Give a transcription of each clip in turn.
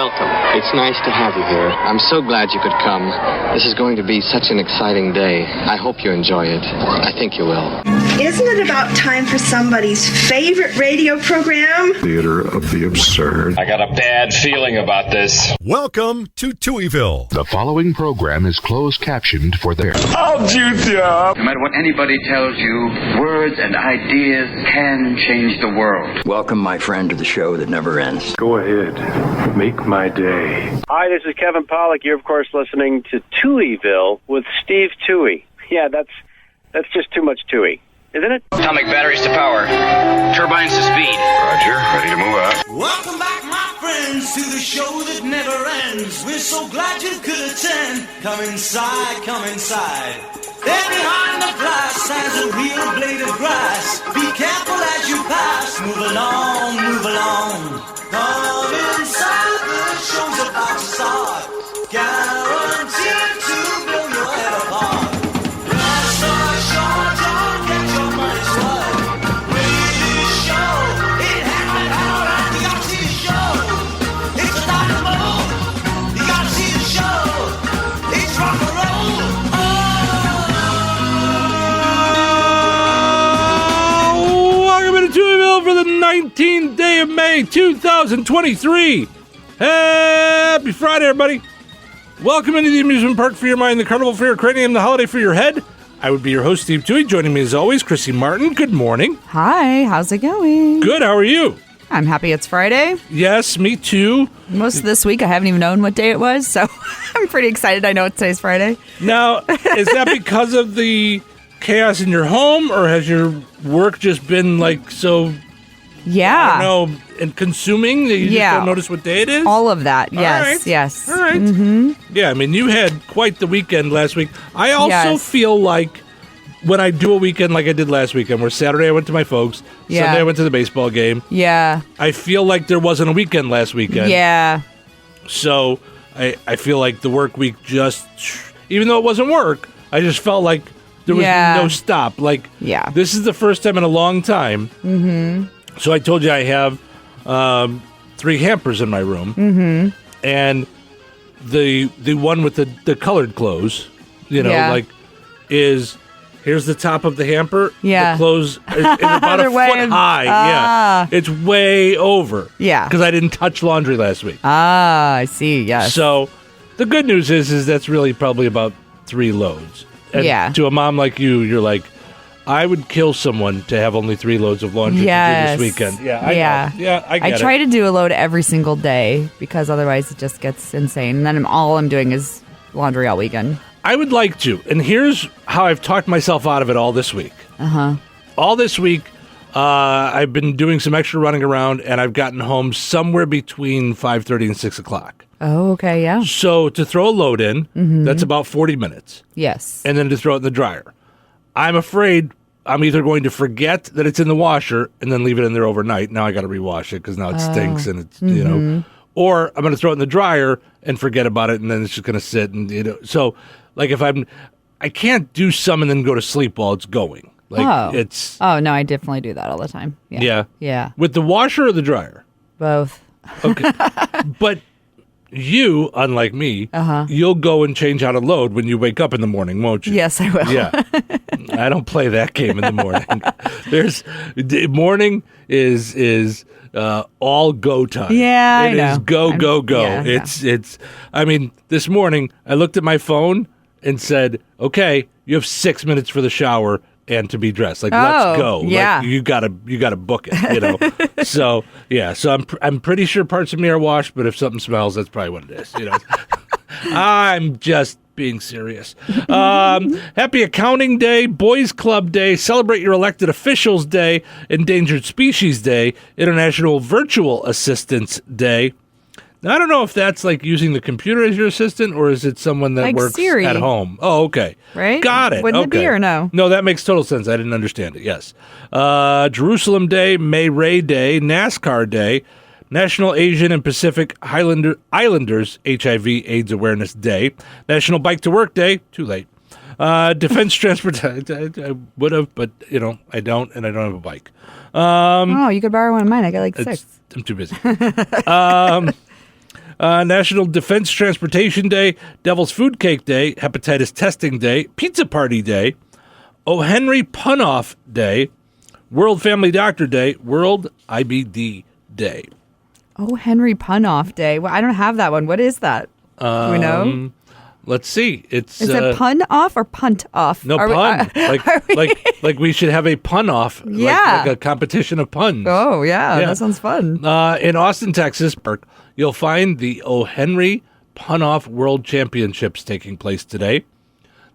welcome. It's nice to have you here. I'm so glad you could come. This is going to be such an exciting day. I hope you enjoy it. I think you will. Isn't it about time for somebody's favorite radio program? Theater of the absurd. I got a bad feeling about this. Welcome to Touhyville. The following program is closed captioned for their... I'll juice you up. No matter what anybody tells you, words and ideas can change the world. Welcome, my friend, to the show that never ends. Go ahead. Make my day. Hi, this is Kevin Pollak. You're, of course, listening to Touhyville with Steve Touhy. Yeah, that's just too much Touhy, isn't it? Atomic batteries to power. Turbines to speed. Roger, ready to move out. Welcome back, my friends, to the show that never ends. We're so glad you could attend. Come inside, come inside. There behind the glass stands a real blade of grass. Be careful as you pass. Move along, move along. Come inside, the show's about to start. Guaranteed to blow your head apart. Rest assured, you'll get your money's worth. Radio show, it happened all right. You gotta see the show. It's a dynamo. You gotta see the show. It's rock and roll. Welcome to Touhyville for the 19th day of May, 2023. Happy Friday, everybody. Welcome into the amusement park for your mind, the carnival for your cranium, the holiday for your head. I would be your host, Steve Touhy. Joining me as always, Chrissy Martin. Good morning. Hi, how's it going? Good, how are you? I'm happy it's Friday. Yes, me too. Most of this week I haven't even known what day it was, so I'm pretty excited I know today's Friday. Now, is that because of the chaos in your home, or has your work just been like so... Yeah. I don't know, and consuming that you just don't notice what day it is? All of that, yes, right. yes. All right. Mm-hmm. Yeah, I mean, you had quite the weekend last week. I also feel like when I do a weekend like I did last weekend, where Saturday I went to my folks, Sunday I went to the baseball game. Yeah. I feel like there wasn't a weekend last weekend. Yeah. So I feel like the work week just, even though it wasn't work, I just felt like there was no stop. Like, this is the first time in a long time. Mm-hmm. So I told you I have 3 hampers in my room, and the one with the colored clothes, like is here's the top of the hamper. Yeah, the clothes is about a foot high. Yeah, it's way over. Yeah, because I didn't touch laundry last week. Ah, I see. Yes. So the good news is that's really probably about 3 loads. And to a mom like you, you're like, I would kill someone to have only 3 loads of laundry to do this weekend. Yeah, I know. I get it. I try to do a load every single day because otherwise it just gets insane. And then all I'm doing is laundry all weekend. I would like to. And here's how I've talked myself out of it all this week. All this week, I've been doing some extra running around, and I've gotten home somewhere between 5:30 and 6 o'clock. Oh, okay, yeah. So to throw a load in, that's about 40 minutes. Yes. And then to throw it in the dryer. I'm afraid I'm either going to forget that it's in the washer and then leave it in there overnight. Now I got to rewash it because now it stinks and it's, or I'm going to throw it in the dryer and forget about it and then it's just going to sit and, So, like I can't do some and then go to sleep while it's going. Like it's... Oh, no, I definitely do that all the time. Yeah. Yeah. With the washer or the dryer? Both. Okay. But... You, unlike me, you'll go and change out a load when you wake up in the morning, won't you? Yes, I will. Yeah. I don't play that game in the morning. Morning is all go time. Yeah, I know. It is go. Yeah, it's I mean, this morning I looked at my phone and said, "Okay, you have 6 minutes for the shower and to be dressed. Like, let's go. Yeah. Like, you gotta book it, So I'm pretty sure parts of me are washed, but if something smells, that's probably what it is, I'm just being serious. Happy Accounting Day, Boys Club Day, Celebrate Your Elected Officials Day, Endangered Species Day, International Virtual Assistants Day. Now, I don't know if that's like using the computer as your assistant or is it someone that like works Siri. At home? Oh, okay. Right? Got it. Wouldn't it be or no? No, that makes total sense. I didn't understand it. Yes. Jerusalem Day, May Ray Day, NASCAR Day, National Asian and Pacific Islanders HIV/AIDS Awareness Day, National Bike to Work Day, too late. Defense Transportation, I would have, but, I don't, and I don't have a bike. You could borrow one of mine. I got like 6. I'm too busy. National Defense Transportation Day, Devil's Food Cake Day, Hepatitis Testing Day, Pizza Party Day, O. Henry Pun-Off Day, World Family Doctor Day, World IBD Day. Oh, Henry Pun-Off Day. Well, I don't have that one. What is that? Do we know? Let's see. Is it pun off or punt off? No, pun. Like we should have a pun off. Yeah. Like a competition of puns. Oh, yeah. That sounds fun. In Austin, Texas, you'll find the O. Henry Pun-Off World Championships taking place today.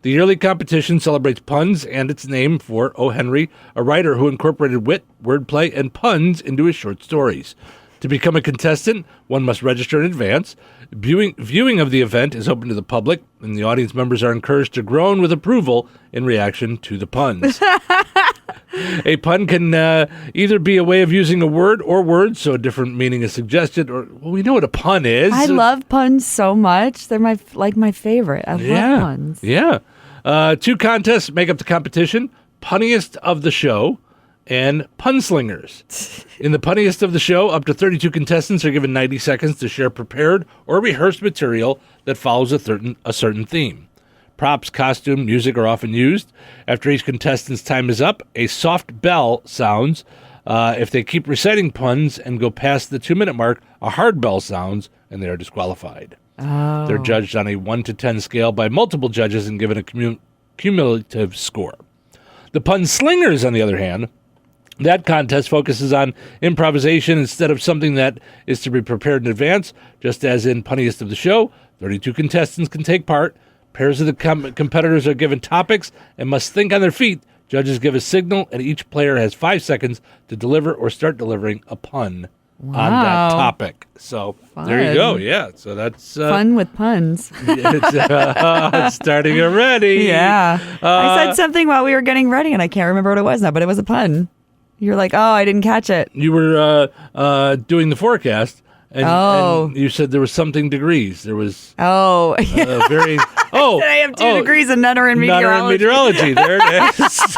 The yearly competition celebrates puns and its name for O. Henry, a writer who incorporated wit, wordplay, and puns into his short stories. To become a contestant, one must register in advance. Viewing of the event is open to the public, and the audience members are encouraged to groan with approval in reaction to the puns. A pun can either be a way of using a word or words, so a different meaning is suggested, or we know what a pun is. I love puns so much. They're my favorite. I love puns. Yeah. 2 contests make up the competition: Punniest of the Show and Punslingers. In the Punniest of the Show, up to 32 contestants are given 90 seconds to share prepared or rehearsed material that follows a certain theme. Props, costume, music are often used. After each contestant's time is up, a soft bell sounds. If they keep reciting puns and go past the 2-minute mark, a hard bell sounds, and they are disqualified. Oh. They're judged on a 1 to 10 scale by multiple judges and given a cumulative score. The Punslingers, on the other hand, that contest focuses on improvisation instead of something that is to be prepared in advance. Just as in Punniest of the Show, 32 contestants can take part. Pairs of the competitors are given topics and must think on their feet. Judges give a signal, and each player has 5 seconds to deliver or start delivering a pun on that topic. So there you go. Yeah, so that's fun with puns. It's starting already. Yeah. I said something while we were getting ready, and I can't remember what it was now, but it was a pun. You're like, oh, I didn't catch it. You were doing the forecast, and you said there was something degrees. There was very. Oh, I have 2 degrees and none are in meteorology. None are in meteorology. There it is.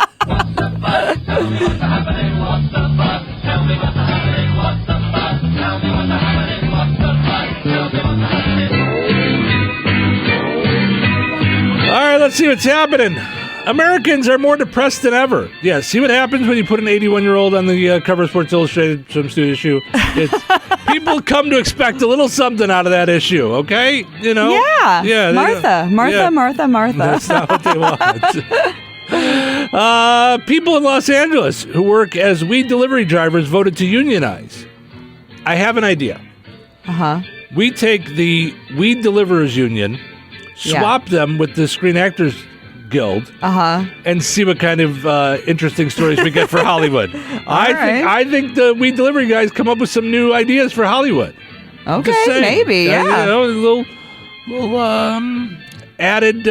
All right, let's see what's happening. Americans are more depressed than ever. Yeah, see what happens when you put an 81-year-old on the cover of Sports Illustrated swimsuit issue? People come to expect a little something out of that issue, okay? You know? Yeah. Martha. That's not what they want. People in Los Angeles who work as weed delivery drivers voted to unionize. I have an idea. Uh-huh. We take the weed deliverers union, swap them with the Screen Actors Guild, and see what kind of interesting stories we get for Hollywood. I think the weed delivery guys come up with some new ideas for Hollywood. Okay, maybe, yeah. A little added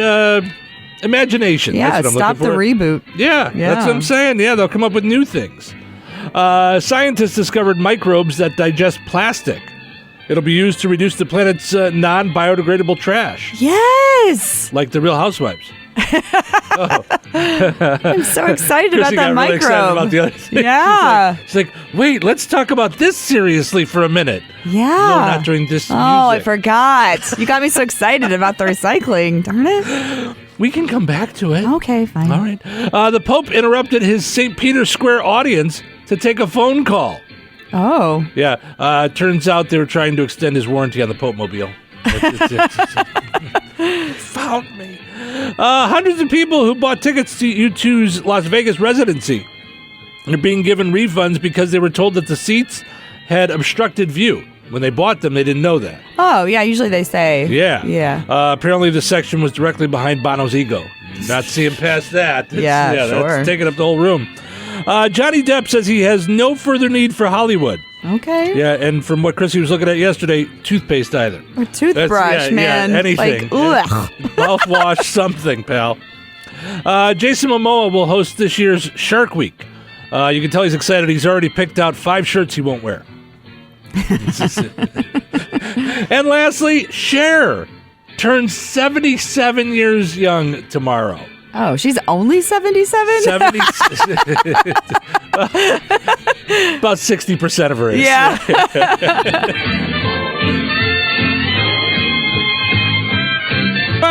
imagination. Yeah, that's what I'm stop the reboot. Yeah, that's what I'm saying. Yeah, they'll come up with new things. Scientists discovered microbes that digest plastic. It'll be used to reduce the planet's non-biodegradable trash. Yes! Like the Real Housewives. I'm so excited about that microbe. Really excited about the other thing. Yeah. She's like, wait, let's talk about this seriously for a minute. Yeah. No, not during this music. I forgot. You got me so excited about the recycling. Darn it. We can come back to it. Okay, fine. All right. The Pope interrupted his St. Peter's Square audience to take a phone call. Oh. Yeah. Turns out they were trying to extend his warranty on the Pope-mobile. Found me. Hundreds of people who bought tickets to U2's Las Vegas residency are being given refunds because they were told that the seats had obstructed view. When they bought them, they didn't know that. Oh, yeah, usually they say. Yeah. Yeah. Apparently the section was directly behind Bono's ego. Not seeing past that. Sure. That's taking up the whole room. Johnny Depp says he has no further need for Hollywood. Okay. Yeah, and from what Chrissy was looking at yesterday, toothpaste either. Or toothbrush, man. Yeah, anything. Like, Mouthwash, something, pal. Jason Momoa will host this year's Shark Week. You can tell he's excited. He's already picked out 5 shirts he won't wear. And lastly, Cher turns 77 years young tomorrow. Oh, she's only 77? 70. About 60% of her is. Yeah.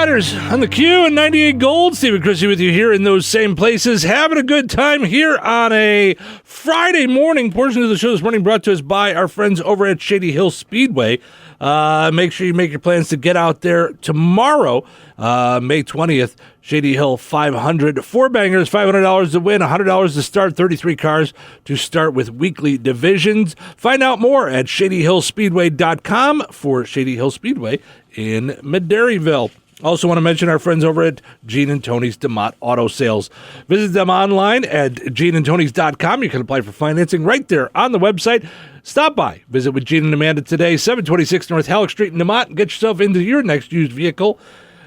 Riders on the Q and 98 Gold. Steve and Chrissy with you here in those same places. Having a good time here on a Friday morning. Portion of the show this morning brought to us by our friends over at Shady Hill Speedway. Make sure you make your plans to get out there tomorrow, May 20th. Shady Hill 500. Four bangers, $500 to win, $100 to start, 33 cars to start with weekly divisions. Find out more at shadyhillspeedway.com for Shady Hill Speedway in Medaryville. Also want to mention our friends over at Gene and Tony's DeMott Auto Sales. Visit them online at geneandtonys.com. You can apply for financing right there on the website. Stop by. Visit with Gene and Amanda today, 726 North Halleck Street in DeMott, and get yourself into your next used vehicle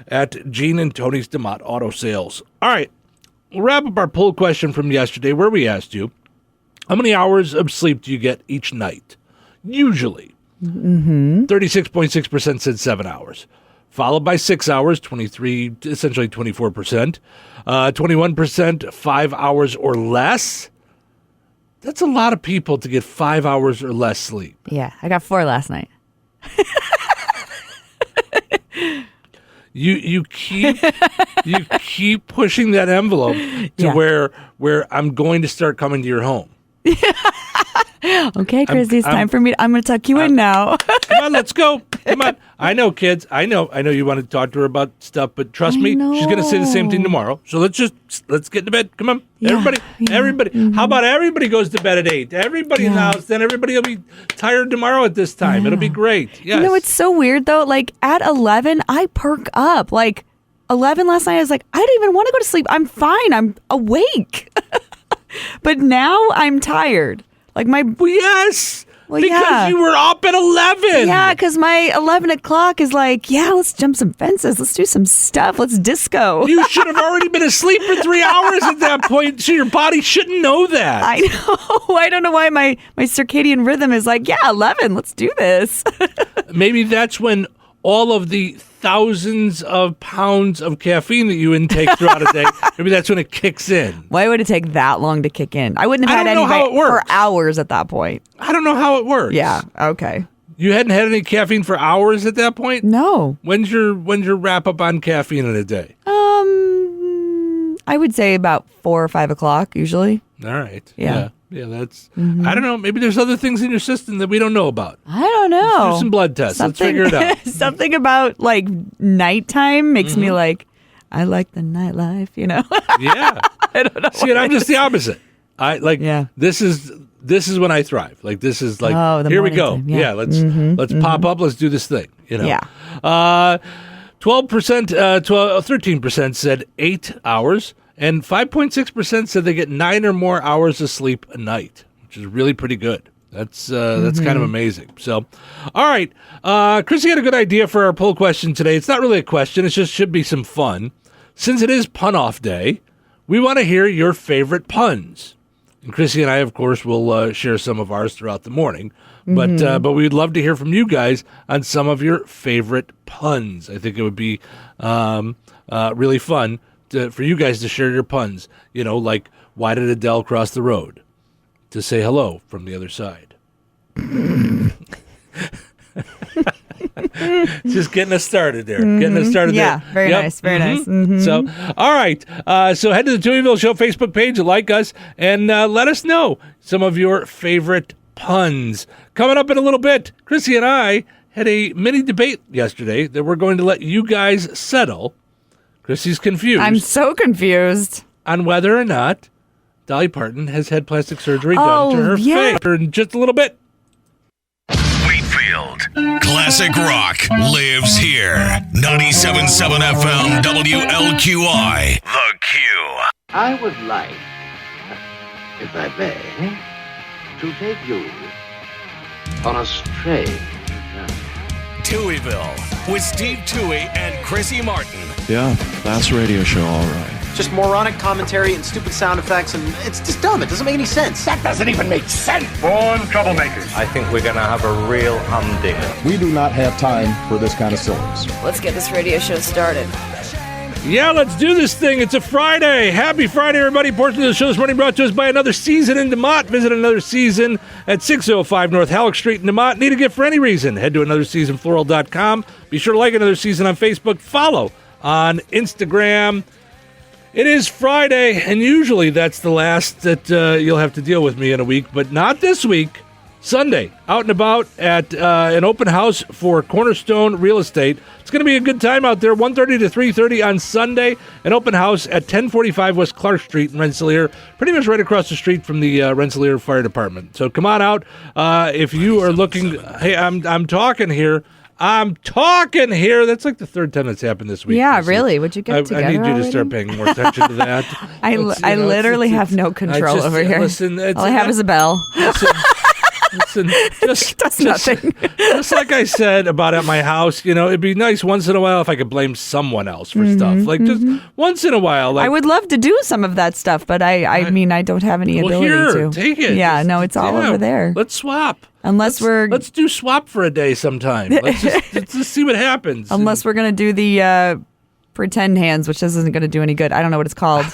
at Gene and Tony's DeMott Auto Sales. All right, we'll wrap up our poll question from yesterday where we asked you, how many hours of sleep do you get each night? Usually. 36.6% said 7 hours. Followed by 6 hours, 23, essentially 24%. 21%, 5 hours or less. That's a lot of people to get 5 hours or less sleep. Yeah, I got 4 last night. You keep pushing that envelope to where I'm going to start coming to your home. Okay, Chrissy, it's time for me. I'm going to tuck you in now. Come on, let's go. Come on. I know, kids. I know you want to talk to her about stuff, but trust me, she's going to say the same thing tomorrow. So let's get to bed. Come on, everybody. Mm-hmm. How about everybody goes to bed at 8? Everybody in the house. Then everybody will be tired tomorrow at this time. It'll be great. Yes. You know, it's so weird though. Like at 11, I perk up. Like 11 last night, I was like, I don't even want to go to sleep. I'm fine. I'm awake. But now I'm tired. Like because you were up at 11. Yeah, because my 11 o'clock is like, let's jump some fences. Let's do some stuff. Let's disco. You should have already been asleep for 3 hours at that point, so your body shouldn't know that. I know. I don't know why my circadian rhythm is like, 11, let's do this. Maybe that's when all of the thousands of pounds of caffeine that you intake throughout a day, maybe that's when it kicks in. Why would it take that long to kick in? I wouldn't have had any for hours at that point. I don't know how it works. Yeah, okay. You hadn't had any caffeine for hours at that point? No. When's your wrap up on caffeine in a day? I would say about 4 or 5 o'clock usually. All right. Yeah. Yeah, that's, I don't know. Maybe there's other things in your system that we don't know about. I don't know. Let's do some blood tests. Let's figure it out. Something about like nighttime makes me like, I like the nightlife, you know? Yeah. I don't know. See, and I'm just the opposite. This is when I thrive. Like, this is like, here we go. Time. Yeah, let's pop up. Let's do this thing, you know? Yeah. 13% said 8 hours. And 5.6% said they get 9 or more hours of sleep a night, which is really pretty good. That's kind of amazing. So, all right. Chrissy had a good idea for our poll question today. It's not really a question. It just should be some fun. Since it is pun-off day, we want to hear your favorite puns. And Chrissy and I, of course, will share some of ours throughout the morning. But we'd love to hear from you guys on some of your favorite puns. I think it would be really fun for you guys to share your puns, you know, like, why did Adele cross the road? To say hello from the other side. Just getting us started there. Yeah, very nice, very nice. So, all right. So head to the Touhyville Show Facebook page, like us, and let us know some of your favorite puns. Coming up in a little bit, Chrissy and I had a mini debate yesterday that we're going to let you guys settle. Chrissy's confused. I'm so confused. On whether or not Dolly Parton has had plastic surgery done to her face. In just a little bit. Wheatfield. Classic rock lives here. 97.7 FM WLQI. The Q. I would like, if I may, to take you on a strange journey. Touhyville with Steve Touhy and Chrissy Martin. Yeah, that's a radio show, all right. Just moronic commentary and stupid sound effects, and it's just dumb. It doesn't make any sense. That doesn't even make sense. Born troublemakers. I think we're going to have a real humdinger. We do not have time for this kind of silliness. Let's get this radio show started. Yeah, let's do this thing. It's a Friday. Happy Friday, everybody. Portion of the show this morning brought to us by Another Season in DeMott. Visit Another Season at 605 North Halleck Street in DeMott. Need a gift for any reason? Head to AnotherSeasonFloral.com. Be sure to like Another Season on Facebook. Follow on Instagram. It is Friday, and usually that's the last that you'll have to deal with me in a week, but not this week. Sunday, out and about at an open house for Cornerstone Real Estate. It's going to be a good time out there, 1:30 to 3:30 on Sunday. An open house at 1045 West Clark Street in Rensselaer, pretty much right across the street from the Rensselaer Fire Department. So come on out if you are looking. Hey, I'm talking here. That's like the third time that's happened this week. Yeah, Chrissy. really? Would you get together I need you already? to start paying more attention to that. I literally have no control over here. Listen, all I have is a bell. Listen, does nothing. Just like I said about at my house, it'd be nice once in a while if I could blame someone else for stuff. Like just once in a while. Like, I would love to do some of that stuff, but I mean, I don't have any ability to. Take it. Yeah, no, it's all over there. Let's swap. Let's do swap for a day sometime. Let's just see what happens. Unless we're gonna do the pretend hands, which isn't gonna do any good. I don't know what it's called.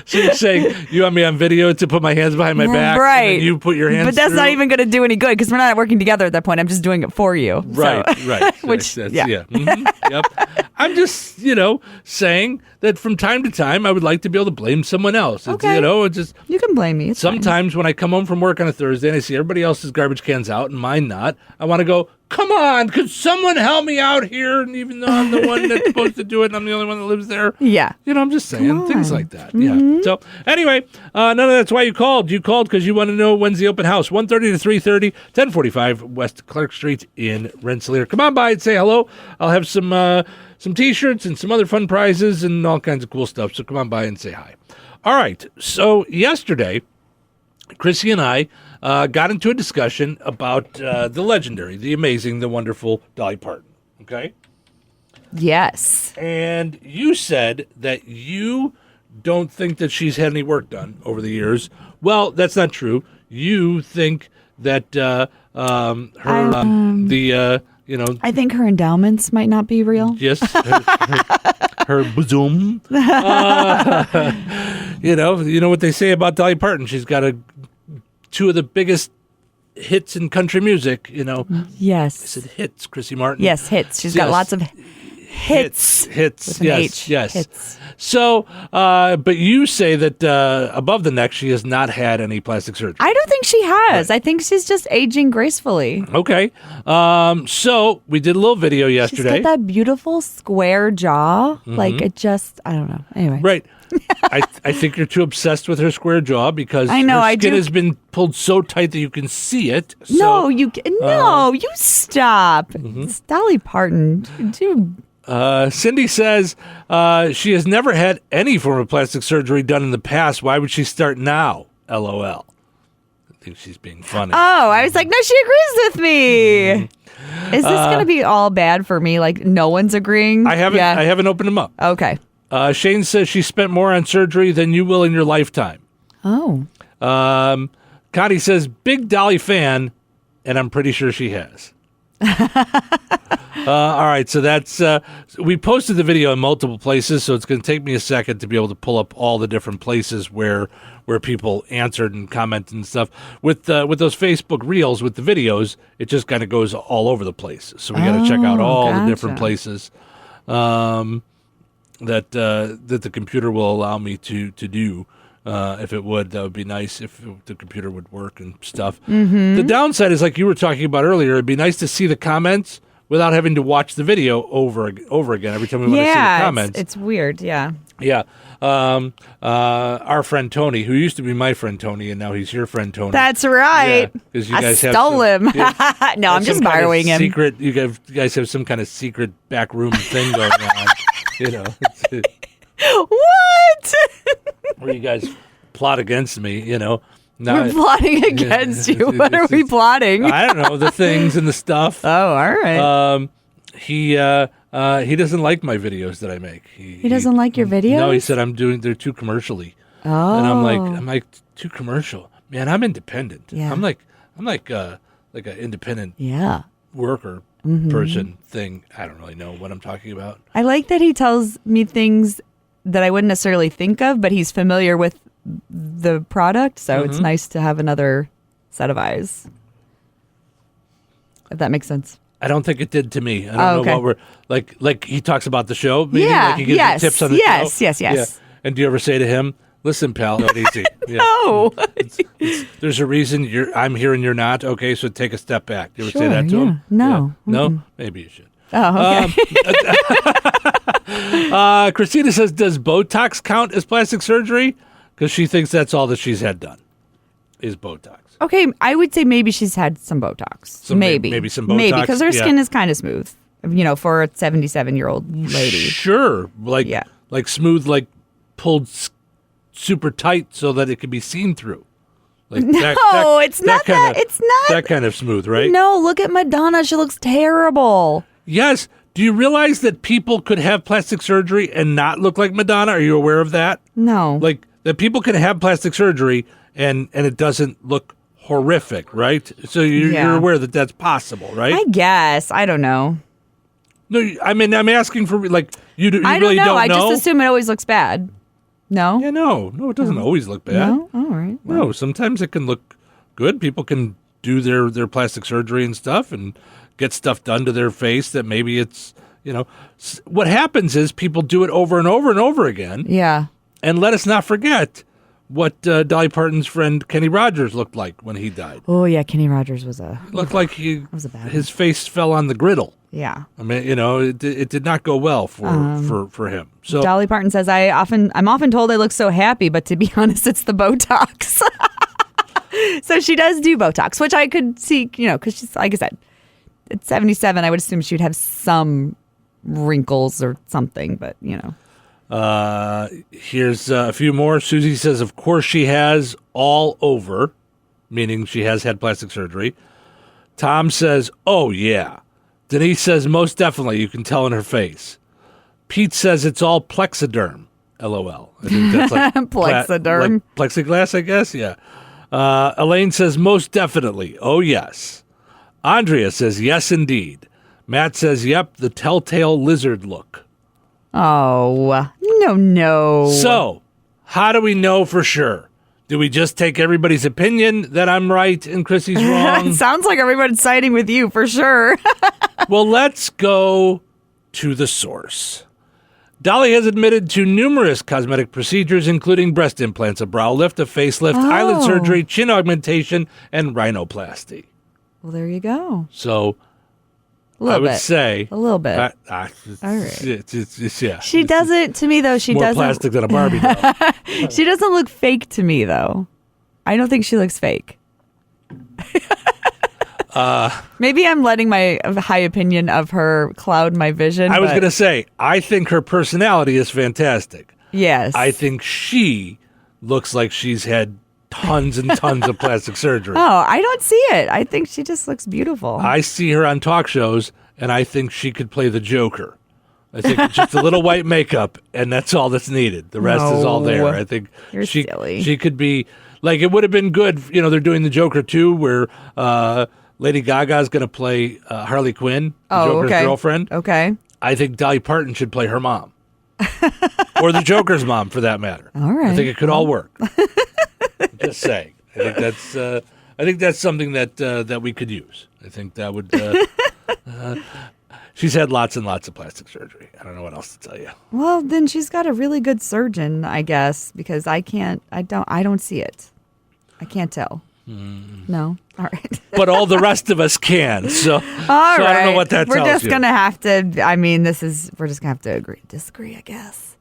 So you're saying you want me on video to put my hands behind my back, right? And then you put your hands. But that's through? not even going to do any good because we're not working together at that point. I'm just doing it for you. Right, so. right. Which, yeah. Yep. I'm just, saying that from time to time I would like to be able to blame someone else. Okay. You can blame me. It's sometimes fine. when I come home from work on a Thursday and I see everybody else's garbage cans out and mine not, I want to go, come on, could someone help me out here? And even though I'm the one that's supposed to do it and I'm the only one that lives there. Yeah. I'm just saying things like that. Yeah. So anyway, none of that's why you called. You called because you want to know when's the open house. 1:30 to 3:30, 1045 West Clark Street in Rensselaer. Come on by and say hello. I'll have some T-shirts and some other fun prizes and all kinds of cool stuff. So come on by and say hi. All right. So yesterday, Chrissy and I got into a discussion about the legendary, the amazing, the wonderful Dolly Parton. Okay? Yes. And you said that you don't think that she's had any work done over the years. Well, that's not true. You think that I think her endowments might not be real. Yes. Her bosom. You know what they say about Dolly Parton. She's got two of the biggest hits in country music, Yes. I said hits, Chrissy Martin. Yes, hits. She's got lots of hits. Hits. With an H. Yes. Hits. So, but you say that above the neck, she has not had any plastic surgery. I don't think she has. Right. I think she's just aging gracefully. Okay. So we did a little video yesterday. She's got that beautiful square jaw. Like it just, I don't know. Anyway. Right. I think you're too obsessed with her square jaw because I know, her I skin do. has been pulled so tight that you can see it. No, you stop. It's Dolly Parton. Dude. Cindy says she has never had any form of plastic surgery done in the past. Why would she start now? LOL. I think she's being funny. Oh, I was like, no, she agrees with me. Is this going to be all bad for me? Like, no one's agreeing? I haven't opened them up. Okay. Shane says she spent more on surgery than you will in your lifetime. Oh. Connie says, big Dolly fan, and I'm pretty sure she has. All right, so that's we posted the video in multiple places, so it's going to take me a second to be able to pull up all the different places where people answered and commented and stuff. With those Facebook Reels with the videos, it just kind of goes all over the place. So we got to check out all the different places that the computer will allow me to do. If it would, that would be nice if the computer would work and stuff. Mm-hmm. The downside is, like you were talking about earlier, it'd be nice to see the comments without having to watch the video over again every time we want to see the comments. It's weird, yeah. Yeah. Our friend Tony, who used to be my friend Tony, and now he's your friend Tony. That's right. Yeah, you I guys stole him. No, I'm just borrowing him. Secret. You guys have some kind of secret backroom thing going on. What? Where you guys plot against me, Now, we're plotting against you. What are we plotting? I don't know, the things and the stuff. Oh, all right. He doesn't like my videos that I make. He doesning like your videos? No, he said they're too commercially. Oh. And I'm like too commercial. Man, I'm independent. Yeah. I'm like an independent worker Mm-hmm. person thing. I don't really know what I'm talking about. I like that he tells me things that I wouldn't necessarily think of, but he's familiar with the product, so it's nice to have another set of eyes. If that makes sense. I don't think it did to me. I don't know what we're like. He talks about the show. Maybe, Yeah. Like he gives you tips on the show. Yes. Yeah. And do you ever say to him, "Listen, pal, not easy." Yeah. No. There's a reason I'm here and you're not. Okay, so take a step back. You ever say that to him? No. Yeah. No? Maybe you should. Oh, okay. Christina says, does Botox count as plastic surgery? Because she thinks that's all that she's had done is Botox. Okay, I would say maybe she's had some Botox. Maybe some Botox. Maybe, because her skin is kind of smooth, for a 77-year-old lady. Sure. Like smooth, like pulled super tight so that it can be seen through. Like it's not that. It's not that kind of smooth, right? No, look at Madonna. She looks terrible. Yes. Do you realize that people could have plastic surgery and not look like Madonna? Are you aware of that? No. Like that people can have plastic surgery and it doesn't look horrific, right? So you're aware that that's possible, right? I guess. I don't know. No, I mean, I'm asking for, like, you I really don't know. don't I know? just assume it always looks bad. No? Yeah, no, it doesn't always look bad. No? All right. No, sometimes it can look good. People can do their plastic surgery and stuff and get stuff done to their face that maybe it's, what happens is people do it over and over and over again. Yeah. And let us not forget what Dolly Parton's friend Kenny Rogers looked like when he died. Oh, yeah, Kenny Rogers looked like his face fell on the griddle. Yeah. I mean, it did not go well for him. So Dolly Parton says, I'm often told I look so happy, but to be honest, it's the Botox. So she does do Botox, which I could see, because she's, like I said, at 77, I would assume she would have some wrinkles or something, but, Here's a few more. Susie says, of course she has all over, meaning she has had plastic surgery. Tom says, oh, yeah. Denise says, most definitely. You can tell in her face. Pete says it's all plexiderm. LOL. I think that's like plexiderm. Like plexiglass, I guess. Yeah. Elaine says, most definitely. Oh, yes. Andrea says, yes, indeed. Matt says, yep, the telltale lizard look. Oh, no. So, how do we know for sure? Do we just take everybody's opinion that I'm right and Chrissy's wrong? Sounds like everybody's siding with you for sure. Well, let's go to the source. Dolly has admitted to numerous cosmetic procedures, including breast implants, a brow lift, a facelift, eyelid surgery, chin augmentation, and rhinoplasty. Well, there you go. So, I would say a little bit. All right. Yeah. She doesn't, to me, though, she more doesn't. More plastic than a Barbie doll. She doesn't look fake to me, though. I don't think she looks fake. Maybe I'm letting my high opinion of her cloud my vision. I was going to say, I think her personality is fantastic. Yes. I think she looks like she's had tons and tons of plastic surgery. Oh, I don't see it. I think she just looks beautiful. I see her on talk shows, and I think she could play the Joker. I think just a little white makeup, and that's all that's needed. The rest is all there. I think silly. She could be, like, it would have been good, they're doing the Joker too, where Lady Gaga's going to play Harley Quinn, the Joker's girlfriend. Okay. I think Dolly Parton should play her mom. Or the Joker's mom, for that matter. All right. I think it could all work. Just saying. I think that's something that we could use. I think that would. She's had lots and lots of plastic surgery. I don't know what else to tell you. Well, then she's got a really good surgeon, I guess, because I don't see it. I can't tell. No. All right. But all the rest of us can. So, I don't know what that tells you. We're just going to have to, we're just going to have to agree, disagree, I guess.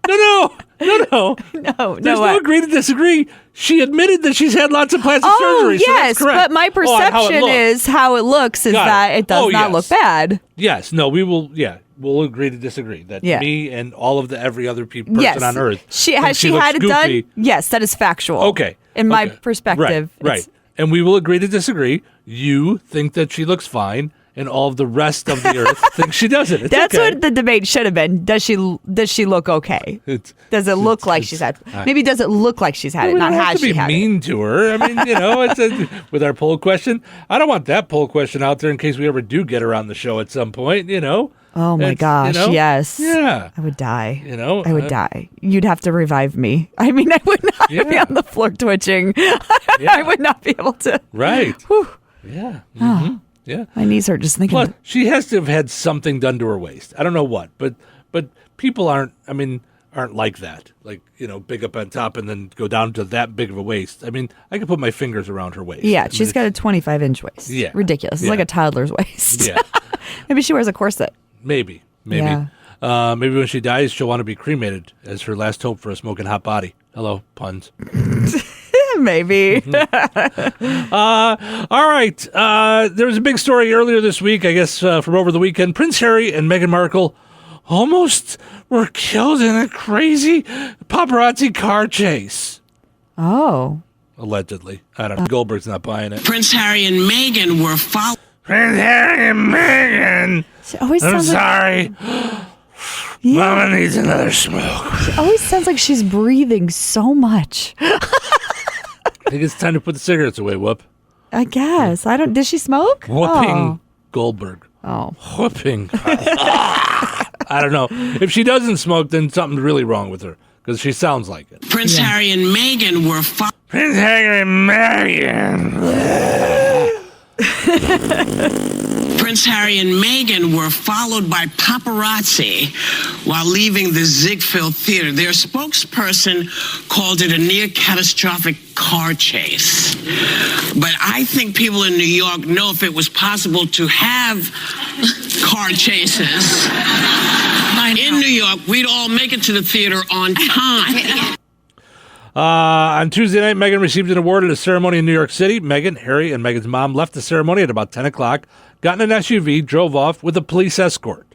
No. There's no agree to disagree. She admitted that she's had lots of plastic surgery. Yes, so that's correct. But my perception is how it looks is that it does not look bad. Yes. No, we will. Yeah. We'll agree to disagree. That me and all of every other person on Earth. Has she had it goofy. done? Yes, that is factual. Okay. In my perspective. Right. And we will agree to disagree. You think that she looks fine, and all of the rest of the Earth thinks she doesn't. That's what the debate should have been. Does she look okay? Does it look like she's had? Maybe does it look like she's had it? Not has she had it? We don't have to be mean to her. I mean, it's with our poll question. I don't want that poll question out there in case we ever do get her on the show at some point. Oh my gosh! Yes. Yeah. I would die. I would die. You'd have to revive me. I would not be on the floor twitching. I would not be able to. Right. Whew. Yeah. Oh. Yeah. My knees hurt just thinking. Plus, she has to have had something done to her waist. I don't know what, but people aren't like that. Like, big up on top and then go down to that big of a waist. I mean, I can put my fingers around her waist. Yeah, she's got a 25-inch waist. Yeah. Ridiculous. It's like a toddler's waist. Yeah. Maybe she wears a corset. Maybe. Yeah. Maybe when she dies, she'll want to be cremated as her last hope for a smoking hot body. Hello, puns. Maybe. All right. There was a big story earlier this week, I guess, from over the weekend. Prince Harry and Meghan Markle almost were killed in a crazy paparazzi car chase. Oh. Allegedly. I don't know. Goldberg's not buying it. Prince Harry and Meghan were followed. Prince Harry and Meghan. I'm sorry. Yeah. Mama needs another smoke. She always sounds like she's breathing so much. I think it's time to put the cigarettes away, Whoop. I guess. Did she smoke? Whooping Goldberg. Oh. Whooping. I don't know. If she doesn't smoke, then something's really wrong with her, because she sounds like it. Prince Harry and Meghan were followed. Prince Harry and Meghan. Prince Harry and Meghan were followed by paparazzi while leaving the Ziegfeld Theater. Their spokesperson called it a near catastrophic car chase. But I think people in New York know if it was possible to have car chases in New York, we'd all make it to the theater on time. On Tuesday night, Meghan received an award at a ceremony in New York City. Meghan, Harry, and Meghan's mom left the ceremony at about 10 o'clock, got in an SUV, drove off with a police escort.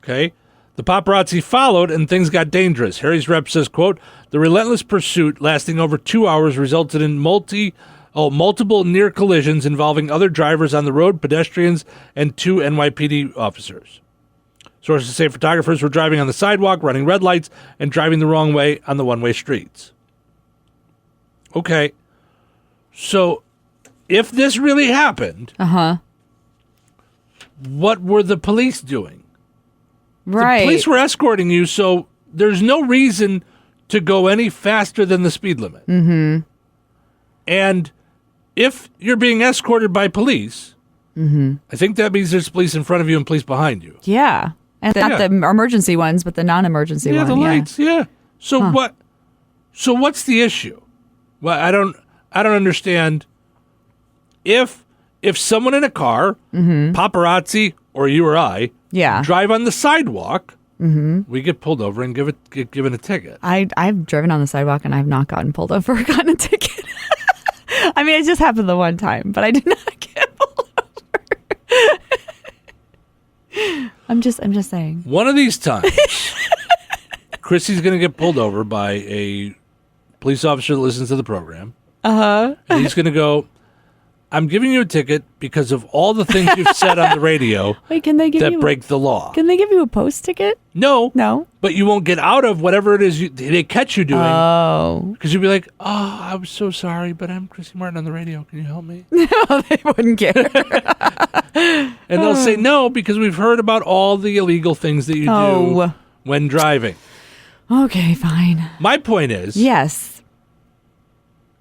Okay? The paparazzi followed, and things got dangerous. Harry's rep says, quote, the relentless pursuit lasting over 2 hours resulted in multiple near collisions involving other drivers on the road, pedestrians, and 2 NYPD officers. Sources say photographers were driving on the sidewalk, running red lights, and driving the wrong way on the one-way streets. Okay. So, if this really happened, what were the police doing? Right. The police were escorting you, so there's no reason to go any faster than the speed limit. Mm-hmm. And if you're being escorted by police, I think that means there's police in front of you and police behind you. Yeah. And not the emergency ones, but the non-emergency ones. Yeah, the lights, yeah. So what? So what's the issue? Well, I don't understand. If someone in a car, paparazzi or you or I, drive on the sidewalk, we get pulled over and get given a ticket. I've driven on the sidewalk and I've not gotten pulled over or gotten a ticket. I mean, it just happened the one time, but I did not get pulled over. I'm just saying. One of these times, Chrissy's going to get pulled over by a police officer that listens to the program. And he's going to go, I'm giving you a ticket because of all the things you've said on the radio. Wait, can they give that break the law. Can they give you a post ticket? No. No. But you won't get out of whatever it is they catch you doing. Oh. Because you'll be like, I'm so sorry, but I'm Chrissy Martin on the radio. Can you help me? No, they wouldn't care. And they'll say no because we've heard about all the illegal things that you do when driving. Okay, fine. My point is, yes,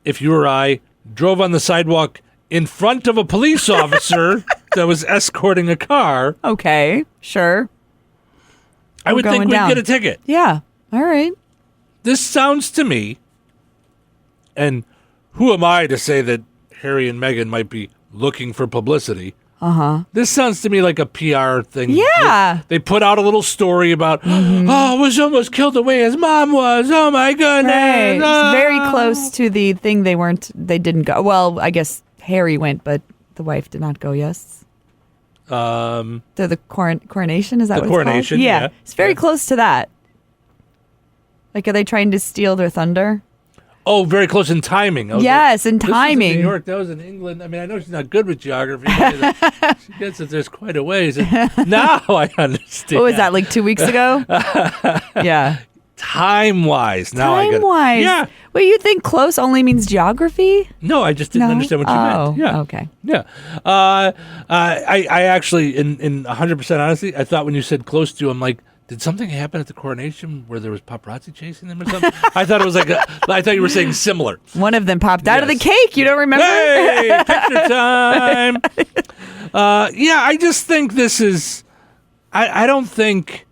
if you or I drove on the sidewalk in front of a police officer that was escorting a car, okay, sure, I would think we'd get a ticket. Yeah, all right. This sounds to me, and who am I to say that Harry and Meghan might be looking for publicity? This sounds to me like a PR thing. Yeah. They put out a little story about, was almost killed the way his mom was. Oh, my goodness. Right. It's very close to the thing they didn't go. Well, I guess Harry went, but the wife did not go, yes? The coronation, is that what it's called? The coronation, yeah. It's very close to that. Like, are they trying to steal their thunder? Oh, very close in timing. Yes, in timing. This was in New York. That was in England. I mean, I know she's not good with geography. But she gets that there's quite a ways. Now I understand. What was that, like 2 weeks ago? Yeah. Time-wise. Now I get it. Time-wise? Yeah. Well, you think close only means geography? No, I just didn't understand what you meant. Yeah. Okay. Yeah. I actually, in 100% honesty, I thought when you said close to, I'm like, Did something happen at the coronation where there was paparazzi chasing them or something? I thought it was I thought you were saying similar. One of them popped out of the cake. You don't remember? Hey, picture time. Yeah, I just think this is. I don't think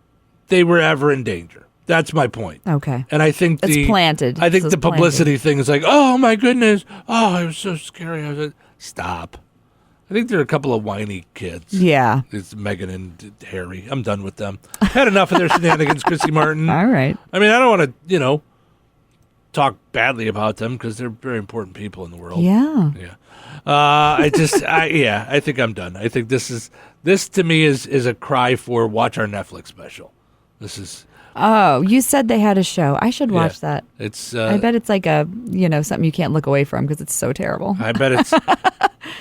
they were ever in danger. That's my point. Okay. And I think it's planted. I think the publicity thing is like, oh my goodness, oh it was so scary. I was like, stop. I think there are a couple of whiny kids. Yeah. It's Megan and Harry. I'm done with them. Had enough of their shenanigans, Chrissy Martin. All right. I mean, I don't want to, talk badly about them because they're very important people in the world. Yeah. Yeah. I think I'm done. I think this to me is a cry for watch our Netflix special. This is. Oh, you said they had a show. I should watch that. It's. I bet it's like a something you can't look away from because it's so terrible. I bet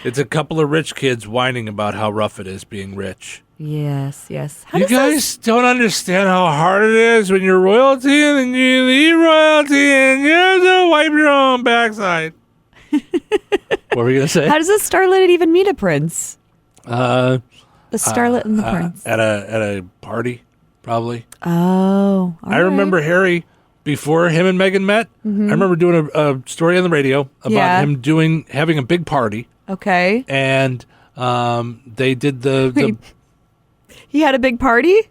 it's a couple of rich kids whining about how rough it is being rich. Yes. You guys don't understand how hard it is when you're royalty and then you leave royalty and you have to wipe your own backside. What were you gonna say? How does a starlet even meet a prince? The starlet and the prince at a party. Probably. Oh, I remember Harry before him and Meghan met. Mm-hmm. I remember doing a story on the radio about him having a big party. Okay. And they did the. He had a big party?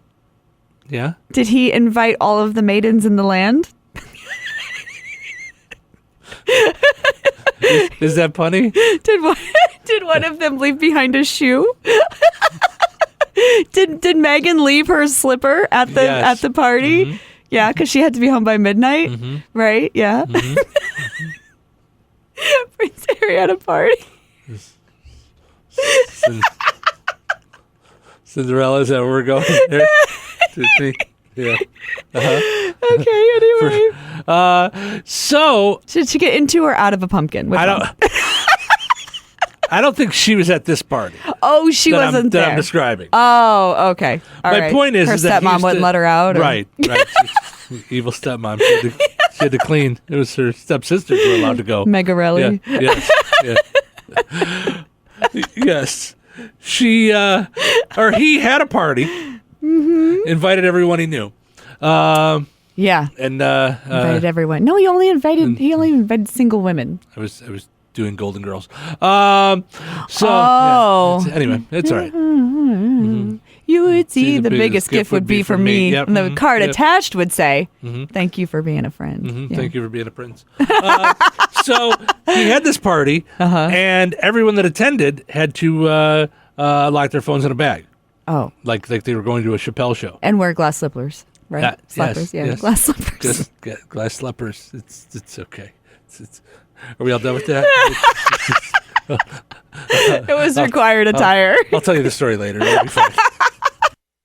Yeah. Did he invite all of the maidens in the land? Is that funny? Did one of them leave behind a shoe? Did Megan leave her slipper at the party? Mm-hmm. Yeah, because she had to be home by midnight, right? Yeah. Mm-hmm. Prince Harry at a party. Cinderella, is that where we're going? Yeah. Uh-huh. Okay. Anyway. So should she get into or out of a pumpkin? I don't think she was at this party. Oh, she wasn't there. That I'm describing. Oh, okay. My point is her that stepmom wouldn't let her out. Right. Evil stepmom. She had to clean. It was her stepsisters who were allowed to go. Megarelli. Yeah, yes. Yes. She or he had a party. Mm-hmm. Invited everyone he knew. Yeah. And invited everyone. No, he only invited single women. I was doing Golden Girls. Anyway, it's all right. Mm-hmm. You would see the biggest gift would be for me. Yep. And the card attached would say, thank you for being a friend. Mm-hmm. Yeah. Thank you for being a prince. So he had this party, and everyone that attended had to lock their phones in a bag. Oh. Like they were going to a Chappelle show. And wear glass slippers, right? Slippers, yes. Glass slippers. Just glass slippers. It's okay. Are we all done with that? It was required attire. I'll tell you the story later. It'll be fine.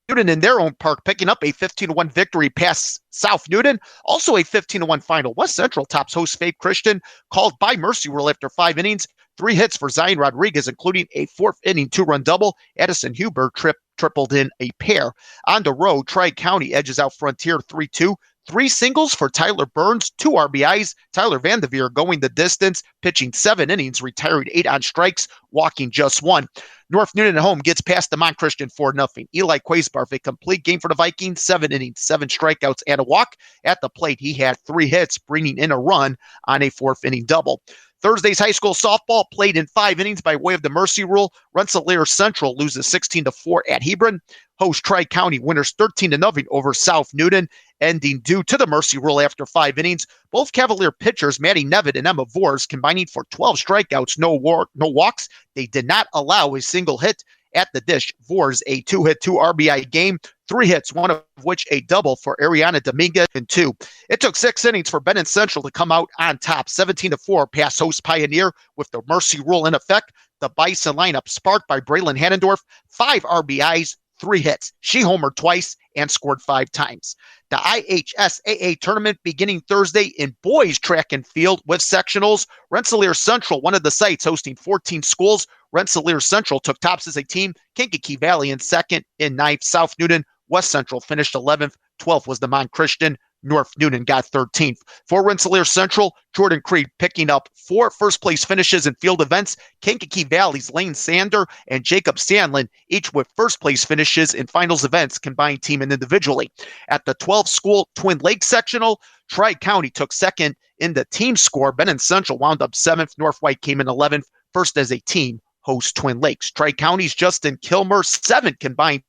Newton in their own park picking up a 15-1 victory past South Newton. Also a 15-1 final. West Central tops host Faith Christian, called by Mercy Rule after 5 innings. 3 hits for Zion Rodriguez, including a 4th-inning 2-run double. Addison Huber tripled in a pair. On the road, Tri-County edges out Frontier 3-2. 3 singles for Tyler Burns, 2 RBIs. Tyler Vanderveer going the distance, pitching 7 innings, retiring 8 on strikes, walking just 1. North Newton at home gets past the Mont Christian 4-0. Eli Quaisbarf, a complete game for the Vikings, 7 innings, 7 strikeouts, and a walk. At the plate, he had 3 hits, bringing in a run on a 4th-inning double. Thursday's high school softball played in 5 innings by way of the Mercy Rule. Rensselaer Central loses 16-4 at Hebron. Host Tri-County winners 13-0 over South Newton, ending due to the Mercy Rule after 5 innings. Both Cavalier pitchers, Maddie Nevitt and Emma Vors, combining for 12 strikeouts, no walks. They did not allow a single hit at the dish. Vors, a 2-hit, 2 RBI game, 3 hits, one of which a double for Ariana Dominguez and 2. It took 6 innings for Benton Central to come out on top, 17-4 past host Pioneer with the Mercy Rule in effect. The Bison lineup sparked by Braylon Hannendorf, 5 RBIs, 3 hits. She homered twice and scored 5 times. The IHSAA tournament beginning Thursday in boys track and field with sectionals. Rensselaer Central, one of the sites, hosting 14 schools. Rensselaer Central took tops as a team. Kankakee Valley in second. In ninth, South Newton. West Central finished 11th. 12th was the Mont Christian. North Newton got 13th. For Rensselaer Central, Jordan Creed picking up 4 first-place finishes in field events. Kankakee Valley's Lane Sander and Jacob Sandlin, each with first-place finishes in finals events, combined team and individually. At the 12-school Twin Lakes sectional, Tri-County took second in the team score. Benton Central wound up 7th. North White came in 11th, first as a team host Twin Lakes. Tri-County's Justin Kilmer, 7th combined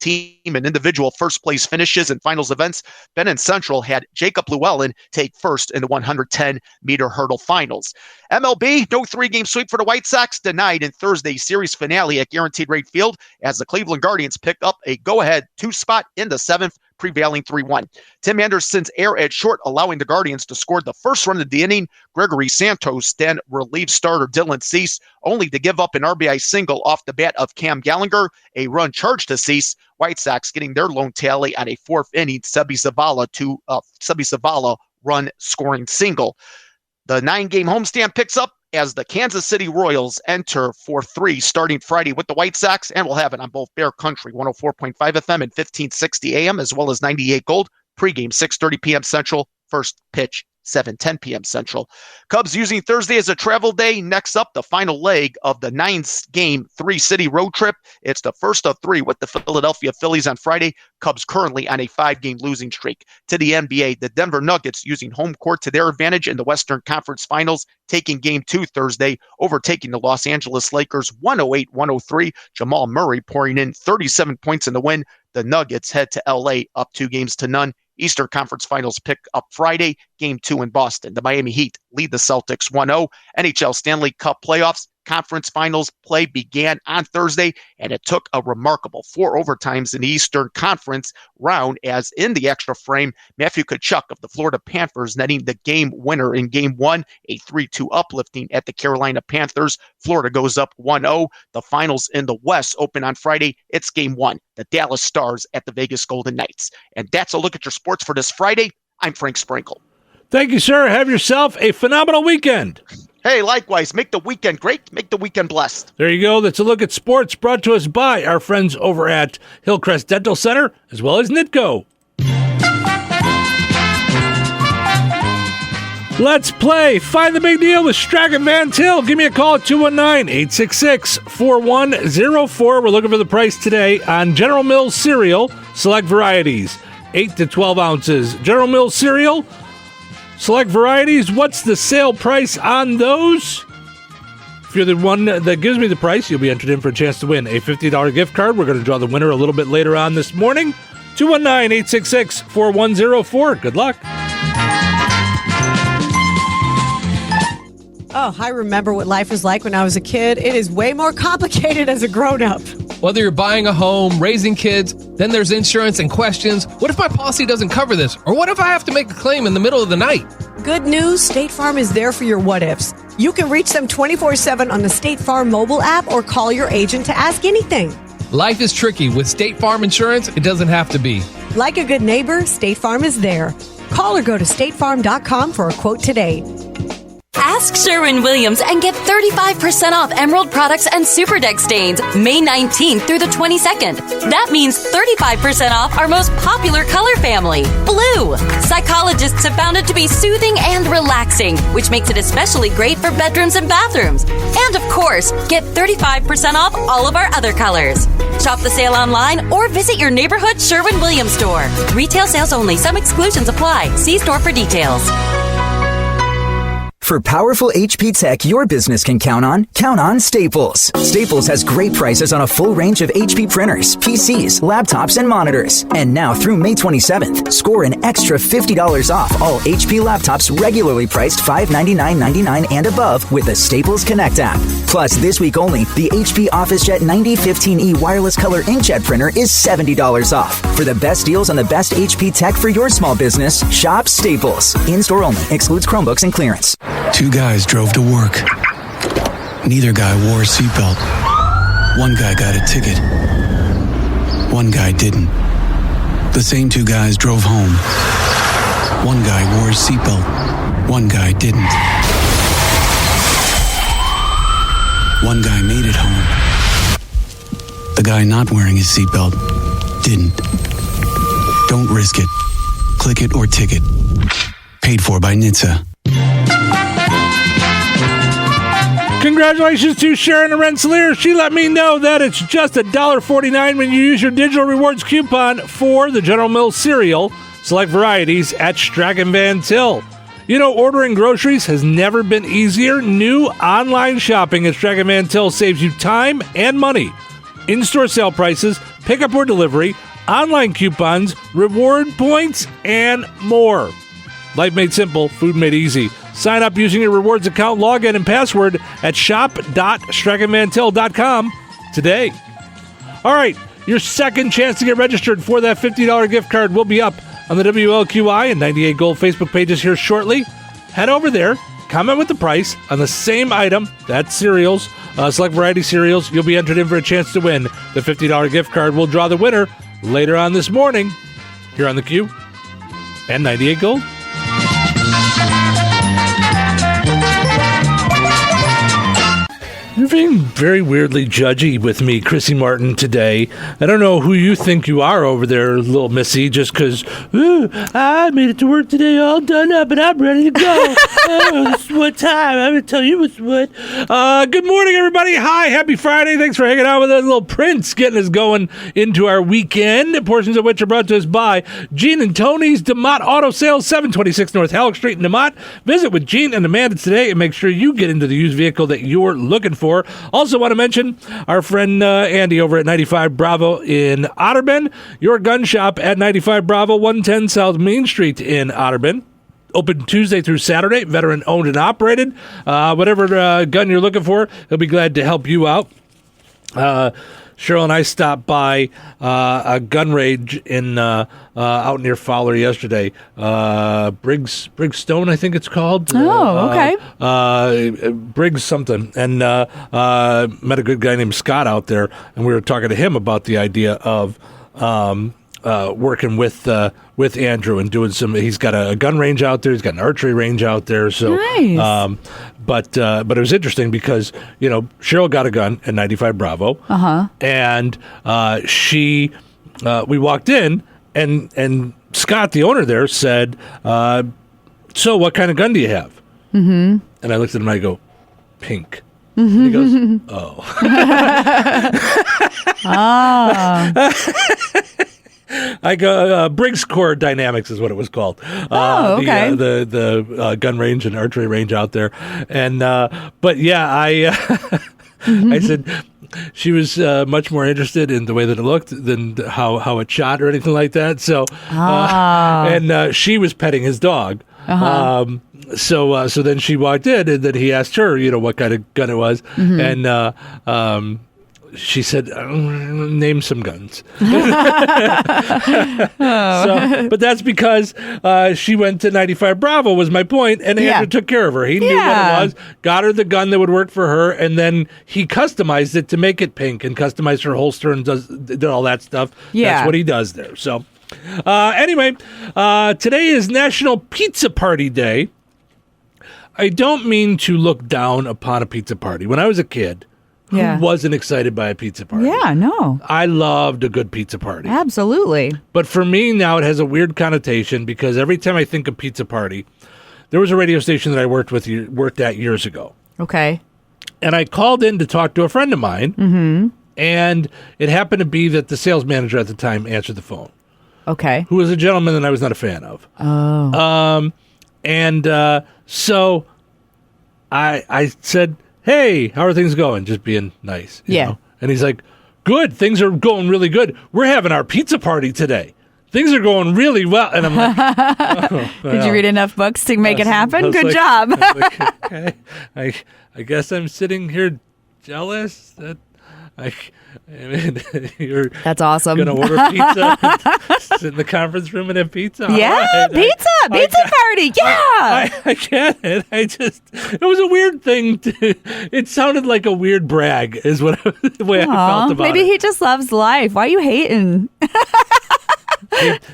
team and individual first-place finishes in finals events. Benton Central had Jacob Llewellyn take first in the 110-meter hurdle finals. MLB, no 3-game sweep for the White Sox, denied in Thursday's series finale at Guaranteed Rate Field as the Cleveland Guardians picked up a go-ahead 2 spot in the 7th, prevailing 3-1. Tim Anderson's error at short, allowing the Guardians to score the first run of the inning. Gregory Santos then relieved starter Dylan Cease, only to give up an RBI single off the bat of Cam Gallagher, a run charged to Cease. White Sox getting their lone tally on a 4th inning Sebi Zavala run scoring single. The 9-game homestand picks up as the Kansas City Royals enter for 3 starting Friday with the White Sox, and we'll have it on both Bear Country 104.5 FM and 1560 AM, as well as 98 Gold. Pregame 6:30 p.m. Central, first pitch 7:10 p.m. Central. Cubs using Thursday as a travel day. Next up, the final leg of the 9-game 3-city road trip. It's the first of 3 with the Philadelphia Phillies on Friday. Cubs currently on a 5-game losing streak. To the NBA, the Denver Nuggets using home court to their advantage in the Western Conference Finals, taking Game 2 Thursday, overtaking the Los Angeles Lakers 108-103. Jamal Murray pouring in 37 points in the win. The Nuggets head to L.A. up 2-0. Eastern Conference Finals pick up Friday, Game 2 in Boston. The Miami Heat lead the Celtics 1-0. NHL Stanley Cup playoffs. Conference Finals play began on Thursday, and it took a remarkable 4 overtimes in the Eastern Conference round, as in the extra frame, Matthew Tkachuk of the Florida Panthers netting the game winner in Game 1, a 3-2 uplifting at the Carolina Panthers. Florida goes up 1-0. The finals in the West open on Friday. It's Game 1, the Dallas Stars at the Vegas Golden Knights. And that's a look at your sports for this Friday. I'm Frank Sprinkle. Thank you, sir. Have yourself a phenomenal weekend. Hey, likewise. Make the weekend great. Make the weekend blessed. There you go. That's a look at sports brought to us by our friends over at Hillcrest Dental Center, as well as Nitco. Let's play Find the Big Deal with Strachan Van Til. Give me a call at 219-866-4104. We're looking for the price today on General Mills cereal, select varieties, 8 to 12 ounces. General Mills cereal, select varieties. What's the sale price on those? If you're the one that gives me the price, you'll be entered in for a chance to win a $50 gift card. We're going to draw the winner a little bit later on this morning. 219-866-4104. Good luck. Oh, I remember what life was like when I was a kid. It is way more complicated as a grown-up. Whether you're buying a home, raising kids, then there's insurance and questions. What if my policy doesn't cover this? Or what if I have to make a claim in the middle of the night? Good news, State Farm is there for your what-ifs. You can reach them 24/7 on the State Farm mobile app or call your agent to ask anything. Life is tricky. With State Farm Insurance, it doesn't have to be. Like a good neighbor, State Farm is there. Call or go to statefarm.com for a quote today. Ask Sherwin-Williams and get 35% off Emerald products and Super Deck stains May 19th through the 22nd. That means 35% off our most popular color family, blue. Psychologists have found it to be soothing and relaxing, which makes it especially great for bedrooms and bathrooms. And of course, get 35% off all of our other colors. Shop the sale online or visit your neighborhood Sherwin-Williams store. Retail sales only. Some exclusions apply. See store for details. For powerful HP tech your business can count on Staples. Staples has great prices on a full range of HP printers, PCs, laptops, and monitors. And now through May 27th, score an extra $50 off all HP laptops regularly priced $599.99 and above with the Staples Connect app. Plus, this week only, the HP OfficeJet 9015E wireless color inkjet printer is $70 off. For the best deals on the best HP tech for your small business, shop Staples. In-store only. Excludes Chromebooks and clearance. 2 guys drove to work. Neither guy wore a seatbelt. One guy got a ticket. One guy didn't. The same 2 guys drove home. One guy wore his seatbelt. One guy didn't. One guy made it home. The guy not wearing his seatbelt didn't. Don't risk it. click it, or ticket. Paid for by NHTSA. Congratulations to Sharon and Rensselaer. She let me know that it's just $1.49 when you use your digital rewards coupon for the General Mills cereal, select varieties at Strachan Van Til. You know, ordering groceries has never been easier. New online shopping at Strachan Van Til saves you time and money. In-store sale prices, pickup or delivery, online coupons, reward points, and more. Life made simple, food made easy. Sign up using your rewards account, login, and password at shop.strachanvantil.com today. All right, your second chance to get registered for that $50 gift card will be up on the WLQI and 98 Gold Facebook pages here shortly. Head over there, comment with the price on the same item, that's cereals, select variety cereals. You'll be entered in for a chance to win the $50 gift card. We'll draw the winner later on this morning here on the Q and 98 Gold. You're being very weirdly judgy with me, Chrissy Martin, today. I don't know who you think you are over there, little missy, just because I made it to work today all done up and I'm ready to go. This is what time. I'm going to tell you what's what. Good morning, everybody. Hi, happy Friday. Thanks for hanging out with us. Little Prince getting us going into our weekend, portions of which are brought to us by Gene and Tony's DeMott Auto Sales, 726 North Halleck Street in DeMott. Visit with Gene and Amanda today and make sure you get into the used vehicle that you're looking for. Also want to mention our friend Andy over at 95 Bravo in Otterburn. Your gun shop at 95 Bravo, 110 South Main Street in Otterburn. Open Tuesday through Saturday, veteran owned and operated. Whatever gun you're looking for, he'll be glad to help you out. Cheryl and I stopped by a gun range in out near Fowler yesterday. Briggs Stone, I think it's called. Oh, okay. Briggs something, and met a good guy named Scott out there, and we were talking to him about the idea of working with Andrew and doing some. He's got a gun range out there. He's got an archery range out there. So nice. But it was interesting because, you know, Cheryl got a gun at 95 Bravo. And we walked in and Scott, the owner there, said, so what kind of gun do you have? And I looked at him and I go, pink. And he goes, oh. I go, Briggs Core Dynamics is what it was called. Okay. The gun range and archery range out there. And, but yeah, I said she was much more interested in the way that it looked than how it shot or anything like that. So, and she was petting his dog. So then she walked in and then he asked her, you know, what kind of gun it was. And, she said, name some guns. But that's because she went to 95 Bravo was my point, and Andrew took care of her. He knew what it was, got her the gun that would work for her, and then he customized it to make it pink and customized her holster and did all that stuff. That's what he does there. So anyway, today is National Pizza Party Day. I don't mean to look down upon a pizza party. When I was a kid, who wasn't excited by a pizza party? Yeah, no. I loved a good pizza party. Absolutely. But for me now, it has a weird connotation because every time I think of pizza party, there was a radio station that I worked at years ago. Okay. And I called in to talk to a friend of mine, and it happened to be that the sales manager at the time answered the phone. Okay. Who was a gentleman that I was not a fan of. Oh. So I said, hey, how are things going? Just being nice. You know? And he's like, good. Things are going really good. We're having our pizza party today. Things are going really well. And I'm like, did you read enough books to make it happen? Good job. Okay. I guess I'm sitting here jealous that that's awesome. Going to order pizza, sit in the conference room and have pizza. Yeah, right. Pizza party. Yeah, I get it. It was a weird thing. It sounded like a weird brag, is what the way I felt about it. Maybe he just loves life. Why are you hating?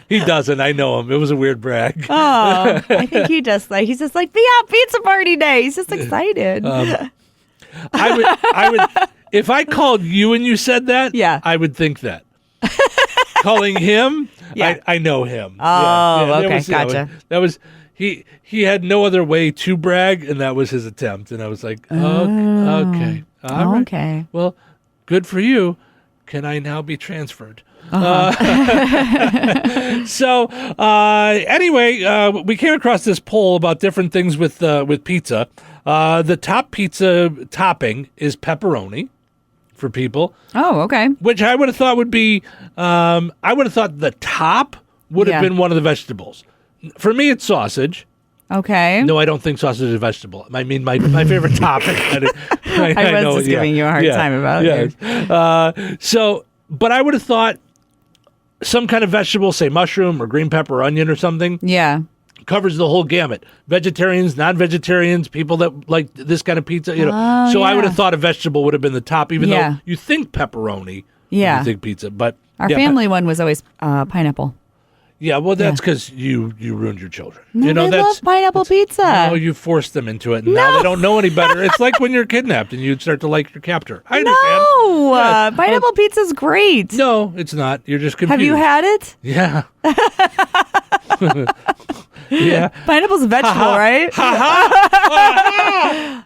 He doesn't. I know him. It was a weird brag. Oh, I think he's just like pizza party day. He's just excited. I would. If I called you and you said that, I would think that. Calling him, Yeah. I know him. Oh, okay, that gotcha. That was he had no other way to brag, and that was his attempt. And I was like, okay. All right. Okay. Well, good for you. Can I now be transferred? Anyway, we came across this poll about different things with pizza. The top pizza topping is pepperoni for people. Oh, okay. Which I would have thought would be, I would have thought the top would have been one of the vegetables. For me, it's sausage. Okay. No, I don't think sausage is a vegetable. I mean, my favorite topping. I was just giving you a hard time about it. But I would have thought some kind of vegetable, say mushroom or green pepper, onion or something. Yeah. Covers the whole gamut. Vegetarians, non-vegetarians, people that like this kind of pizza, I would have thought a vegetable would have been the top, even though you think pepperoni, you think pizza. But our family one was always pineapple. Yeah, well, that's because you ruined your children. No, they love pineapple pizza. No, you forced them into it, and now they don't know any better. It's like when you're kidnapped and you start to like your captor. I understand. No, Yes. pineapple pizza's great. No, it's not. You're just confused. Have you had it? Yeah. Yeah. Pineapple's a vegetable, right?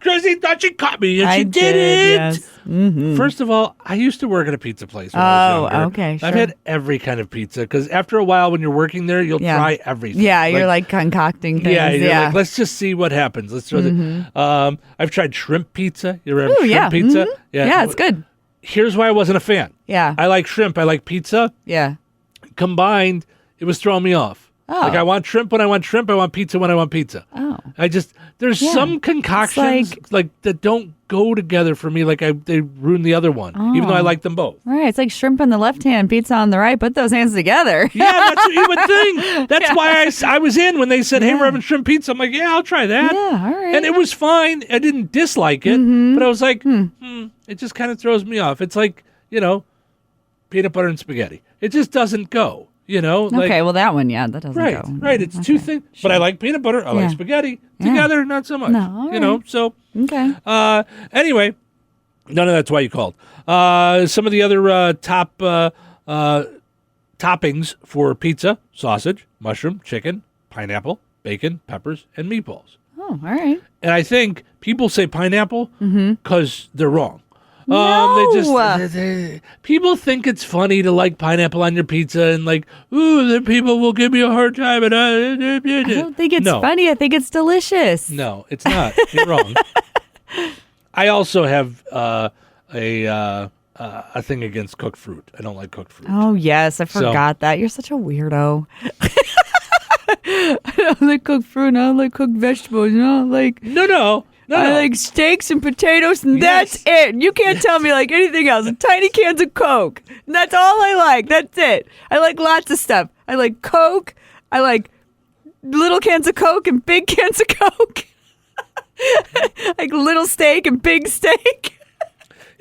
Chrissy thought she caught me, and she did it. Yes. Mm-hmm. First of all, I used to work at a pizza place when I was younger. Okay, sure. I've had every kind of pizza, because after a while when you're working there, you'll try everything. Yeah, you're like concocting things. Yeah, you're like, let's just see what happens. Let's throw I've tried shrimp pizza. You ever have shrimp pizza? Mm-hmm. Yeah, it's good. Here's why I wasn't a fan. Yeah. I like shrimp. I like pizza. Yeah. Combined, it was throwing me off. Oh. Like, I want shrimp when I want shrimp. I want pizza when I want pizza. Oh. There's some concoctions like that don't go together for me. Like, they ruin the other one, even though I like them both. Right. It's like shrimp on the left hand, pizza on the right. Put those hands together. Yeah, that's what you would think. That's why I was in when they said, hey, we're having shrimp pizza. I'm like, yeah, I'll try that. Yeah, all right. And it was fine. I didn't dislike it, but I was like, it just kind of throws me off. It's like, peanut butter and spaghetti. It just doesn't go. Okay, well, that one, that doesn't go. Right, it's two things. Sure. But I like peanut butter. I like spaghetti. Together, not so much. No, all right. So. Okay. Anyway, none of that's why you called. Some of the other top toppings for pizza: sausage, mushroom, chicken, pineapple, bacon, peppers, and meatballs. Oh, all right. And I think people say pineapple because they're wrong. No. People think it's funny to like pineapple on your pizza, and like, ooh, the people will give me a hard time. And I don't think it's funny. I think it's delicious. No, it's not. You're wrong. I also have a thing against cooked fruit. I don't like cooked fruit. Oh yes, I forgot that. You're such a weirdo. I don't like cooked fruit. I don't like cooked vegetables. No. I like steaks and potatoes, and that's it. You can't tell me like anything else. Tiny cans of Coke. And that's all I like. That's it. I like lots of stuff. I like Coke. I like little cans of Coke and big cans of Coke. Like little steak and big steak.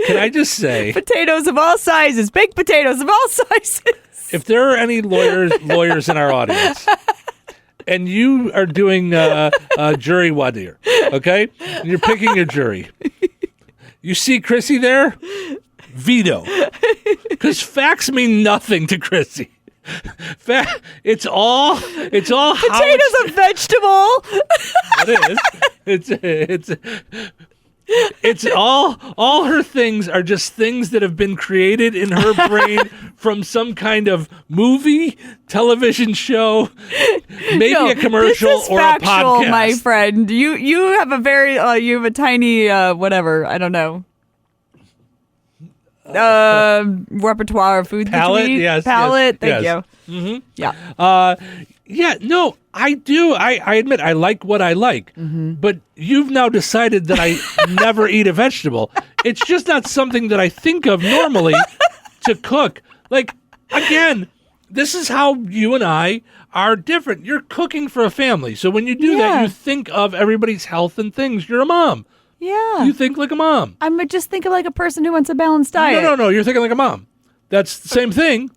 Can I just say, potatoes of all sizes, baked potatoes of all sizes. If there are any lawyers in our audience, and you are doing jury voir dire, okay? And you're picking your jury. You see Chrissy there? Veto. Because facts mean nothing to Chrissy. It's all potatoes a vegetable. It is. It's all her things are just things that have been created in her brain from some kind of movie, television show, maybe a commercial this is or factual, a podcast. My friend, you have a very you have a tiny whatever, I don't know. Repertoire of foods palette, that you eat. yes, palette. Yes, Thank you. Mm-hmm. Yeah. No, I do. I admit I like what I like, but you've now decided that I never eat a vegetable. It's just not something that I think of normally to cook. Like, again, this is how you and I are different. You're cooking for a family, so when you do that, you think of everybody's health and things. You're a mom. Yeah. You think like a mom. I'm just thinking like a person who wants a balanced diet. No. You're thinking like a mom. That's the same thing.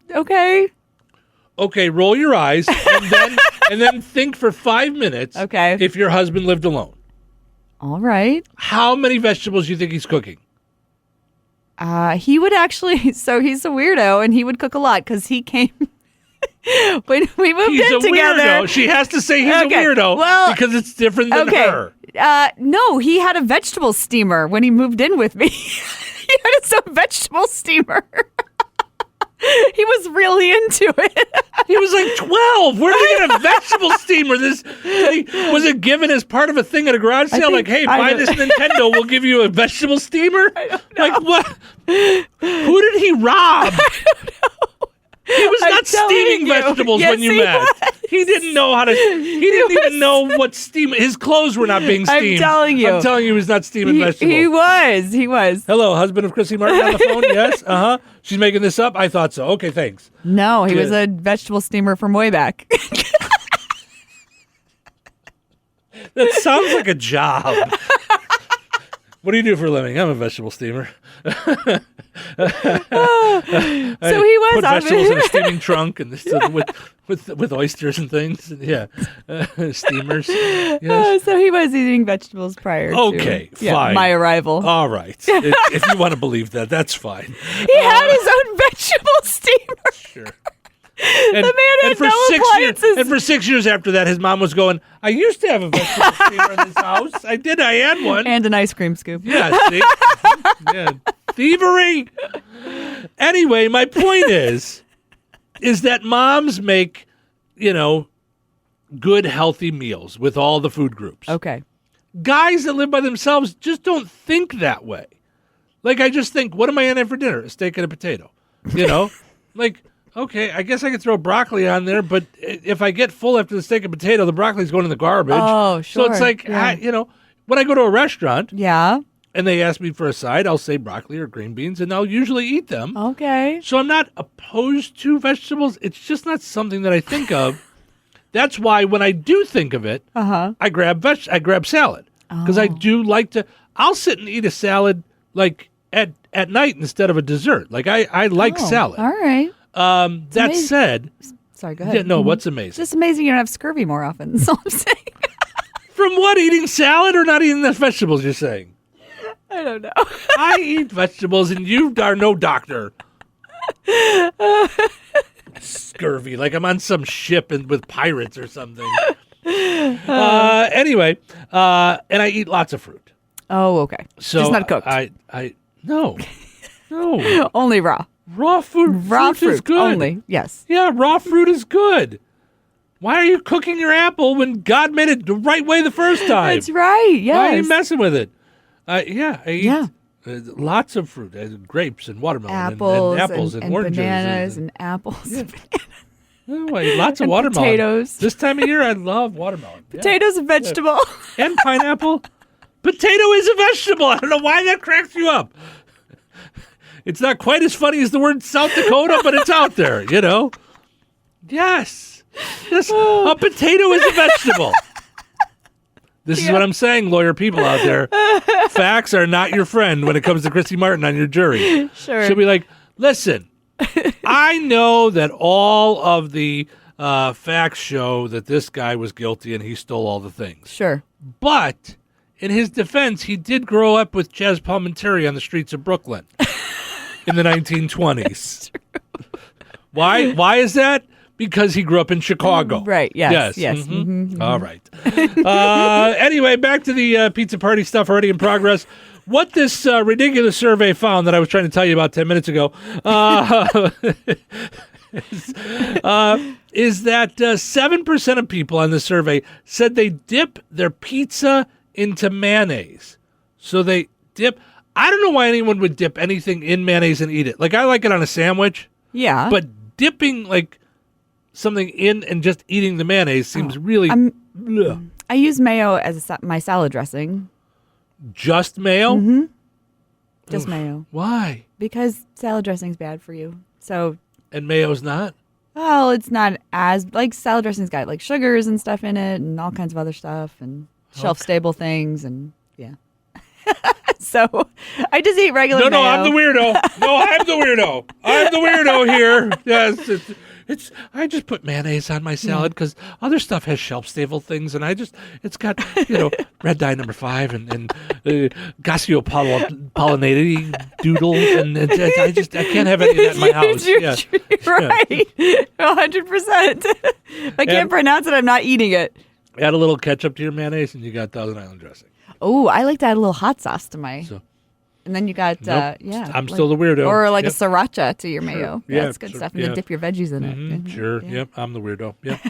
Okay, roll your eyes and then think for 5 minutes. Okay. If your husband lived alone. All right. How many vegetables do you think he's cooking? He would actually. So he's a weirdo, and he would cook a lot because he came when we moved He's in a together. weirdo. She has to say he's a weirdo because it's different than her. No, he had a vegetable steamer when he moved in with me. He had his own vegetable steamer. He was really into it. He was like 12. Where did he get a vegetable steamer? Was it given as part of a thing at a garage sale? Like, hey, buy this Nintendo, we'll give you a vegetable steamer? Like, what? Who did he rob? I don't know. He was not steaming vegetables when you met. He didn't know how to. He didn't even know what steam. His clothes were not being steamed. I'm telling you, he was not steaming vegetables. He was. Hello, husband of Chrissy Martin on the phone. Yes. She's making this up. I thought so. Okay, thanks. No, he was a vegetable steamer from way back. That sounds like a job. What do you do for a living? I'm a vegetable steamer. So he was put vegetables in a steaming trunk and with oysters and things. Yeah, steamers. Yes. So he was eating vegetables prior. Okay, to fine. My arrival. All right, if you want to believe that, that's fine. He had his own vegetable steamer. Sure. The man had no appliances. And for 6 years after that, his mom was going, I used to have a vegetable steamer in this house. I did. I had one. And an ice cream scoop. Yeah, see? Yeah. Thievery. Anyway, my point is that moms make, good, healthy meals with all the food groups. Okay. Guys that live by themselves just don't think that way. Like, I just think, what am I in for dinner? A steak and a potato. Like... Okay, I guess I could throw broccoli on there, but if I get full after the steak and potato, the broccoli's going in the garbage. Oh, sure. So it's like, when I go to a restaurant, and they ask me for a side, I'll say broccoli or green beans, and I'll usually eat them. Okay. So I'm not opposed to vegetables. It's just not something that I think of. That's why when I do think of it, I grab salad because I do like to. I'll sit and eat a salad like at night instead of a dessert. Like I like salad. All right. That said, sorry, go ahead. Yeah, no, what's amazing? It's just amazing you don't have scurvy more often. That's all I'm saying. From what? Eating salad or not eating the vegetables, you're saying? I don't know. I eat vegetables and you are no doctor. Scurvy, like I'm on some ship with pirates or something. Anyway, and I eat lots of fruit. Oh, okay. So just not cooked. No. Only raw. Raw fruit is good. Only, yes. Yeah, raw fruit is good. Why are you cooking your apple when God made it the right way the first time? That's right, yes. Why are you messing with it? I eat lots of fruit, grapes and watermelon and apples and oranges. Bananas and apples. Yeah. Oh, I eat lots of watermelon. Potatoes. This time of year, I love watermelon. Potato's a vegetable. And pineapple. Potato is a vegetable. I don't know why that cracks you up. It's not quite as funny as the word South Dakota, but it's out there, Yes. A potato is a vegetable. This is what I'm saying, lawyer people out there. Facts are not your friend when it comes to Chrissy Martin on your jury. Sure. She'll be like, listen, I know that all of the facts show that this guy was guilty and he stole all the things. Sure. But in his defense, he did grow up with Chaz Palminteri on the streets of Brooklyn. In the 1920s. Why is that? Because he grew up in Chicago. Right, yes. Mm-hmm. Mm-hmm. All right. Anyway, back to the pizza party stuff already in progress. What this ridiculous survey found that I was trying to tell you about 10 minutes ago is that 7% of people on the survey said they dip their pizza into mayonnaise. So they dip... I don't know why anyone would dip anything in mayonnaise and eat it. Like, I like it on a sandwich. Yeah. But dipping, like, something in and just eating the mayonnaise seems really... I use mayo as my salad dressing. Just mayo? Mm-hmm. Just mayo. Why? Because salad dressing's bad for you. So... And mayo's not? Well, it's not as... Like, salad dressing's got, like, sugars and stuff in it and all kinds of other stuff and shelf-stable things and, yeah. So I just eat regular mayo. No, I'm the weirdo. No, I'm the weirdo. I'm the weirdo here. Yes. I just put mayonnaise on my salad because other stuff has shelf-stable things, and it's got, red dye number 5 and Gassio pollinated doodle, and I can't have any of that in my house. Right. 100%. If I can't pronounce it, I'm not eating it. Add a little ketchup to your mayonnaise, and you got Thousand Island dressing. Oh, I like to add a little hot sauce to my. And then you got, I'm still the weirdo. Or like a sriracha to your mayo. Yeah, That's good stuff. And then dip your veggies in it. Mm-hmm. Sure. Yeah. Yep. I'm the weirdo. Yep.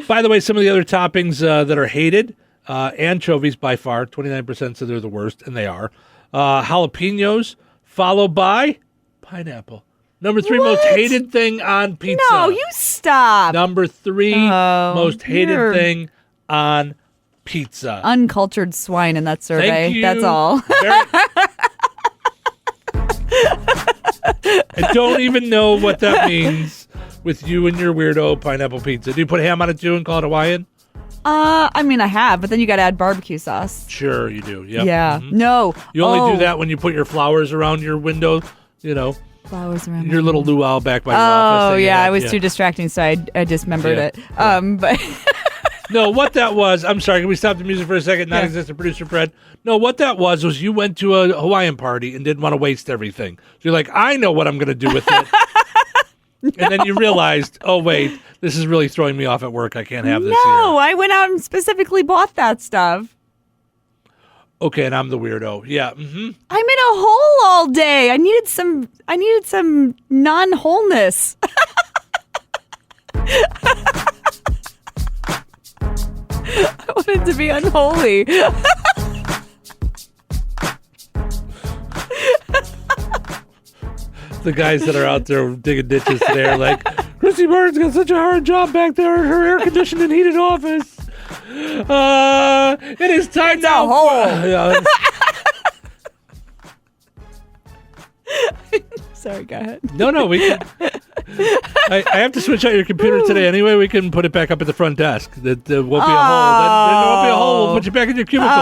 By the way, some of the other toppings that are hated, anchovies by far, 29% said they're the worst, and they are. Jalapenos, followed by pineapple. Number 3 most hated thing on pizza. No, you stop. Number 3 most hated thing on pizza. Uncultured swine in that survey. Thank you. That's all. I don't even know what that means with you and your weirdo pineapple pizza. Do you put ham on it too and call it Hawaiian? I mean, I have, but then you got to add barbecue sauce. Sure, you do. Yep. Yeah. Mm-hmm. No. You only do that when you put your flowers around your window, Flowers around your little luau back by your office. Oh, yeah. It was too distracting, so I dismembered it. But... No, what that was, I'm sorry, can we stop the music for a second? Non-existent producer Fred. No, what that was you went to a Hawaiian party and didn't want to waste everything. So you're like, I know what I'm going to do with it. And then you realized, oh, wait, this is really throwing me off at work. I can't have this here. No, I went out and specifically bought that stuff. Okay, and I'm the weirdo. Yeah. Mm-hmm. I'm in a hole all day. I needed some non-wholeness. I wanted to be unholy. The guys that are out there digging ditches today are like, Chrissy Martin's got such a hard job back there in her air-conditioned and heated office. It is time now. Sorry, go ahead. No, we can. I have to switch out your computer today anyway. We can put it back up at the front desk. There won't be a hole. There won't be a hole. We'll put you back in your cubicle.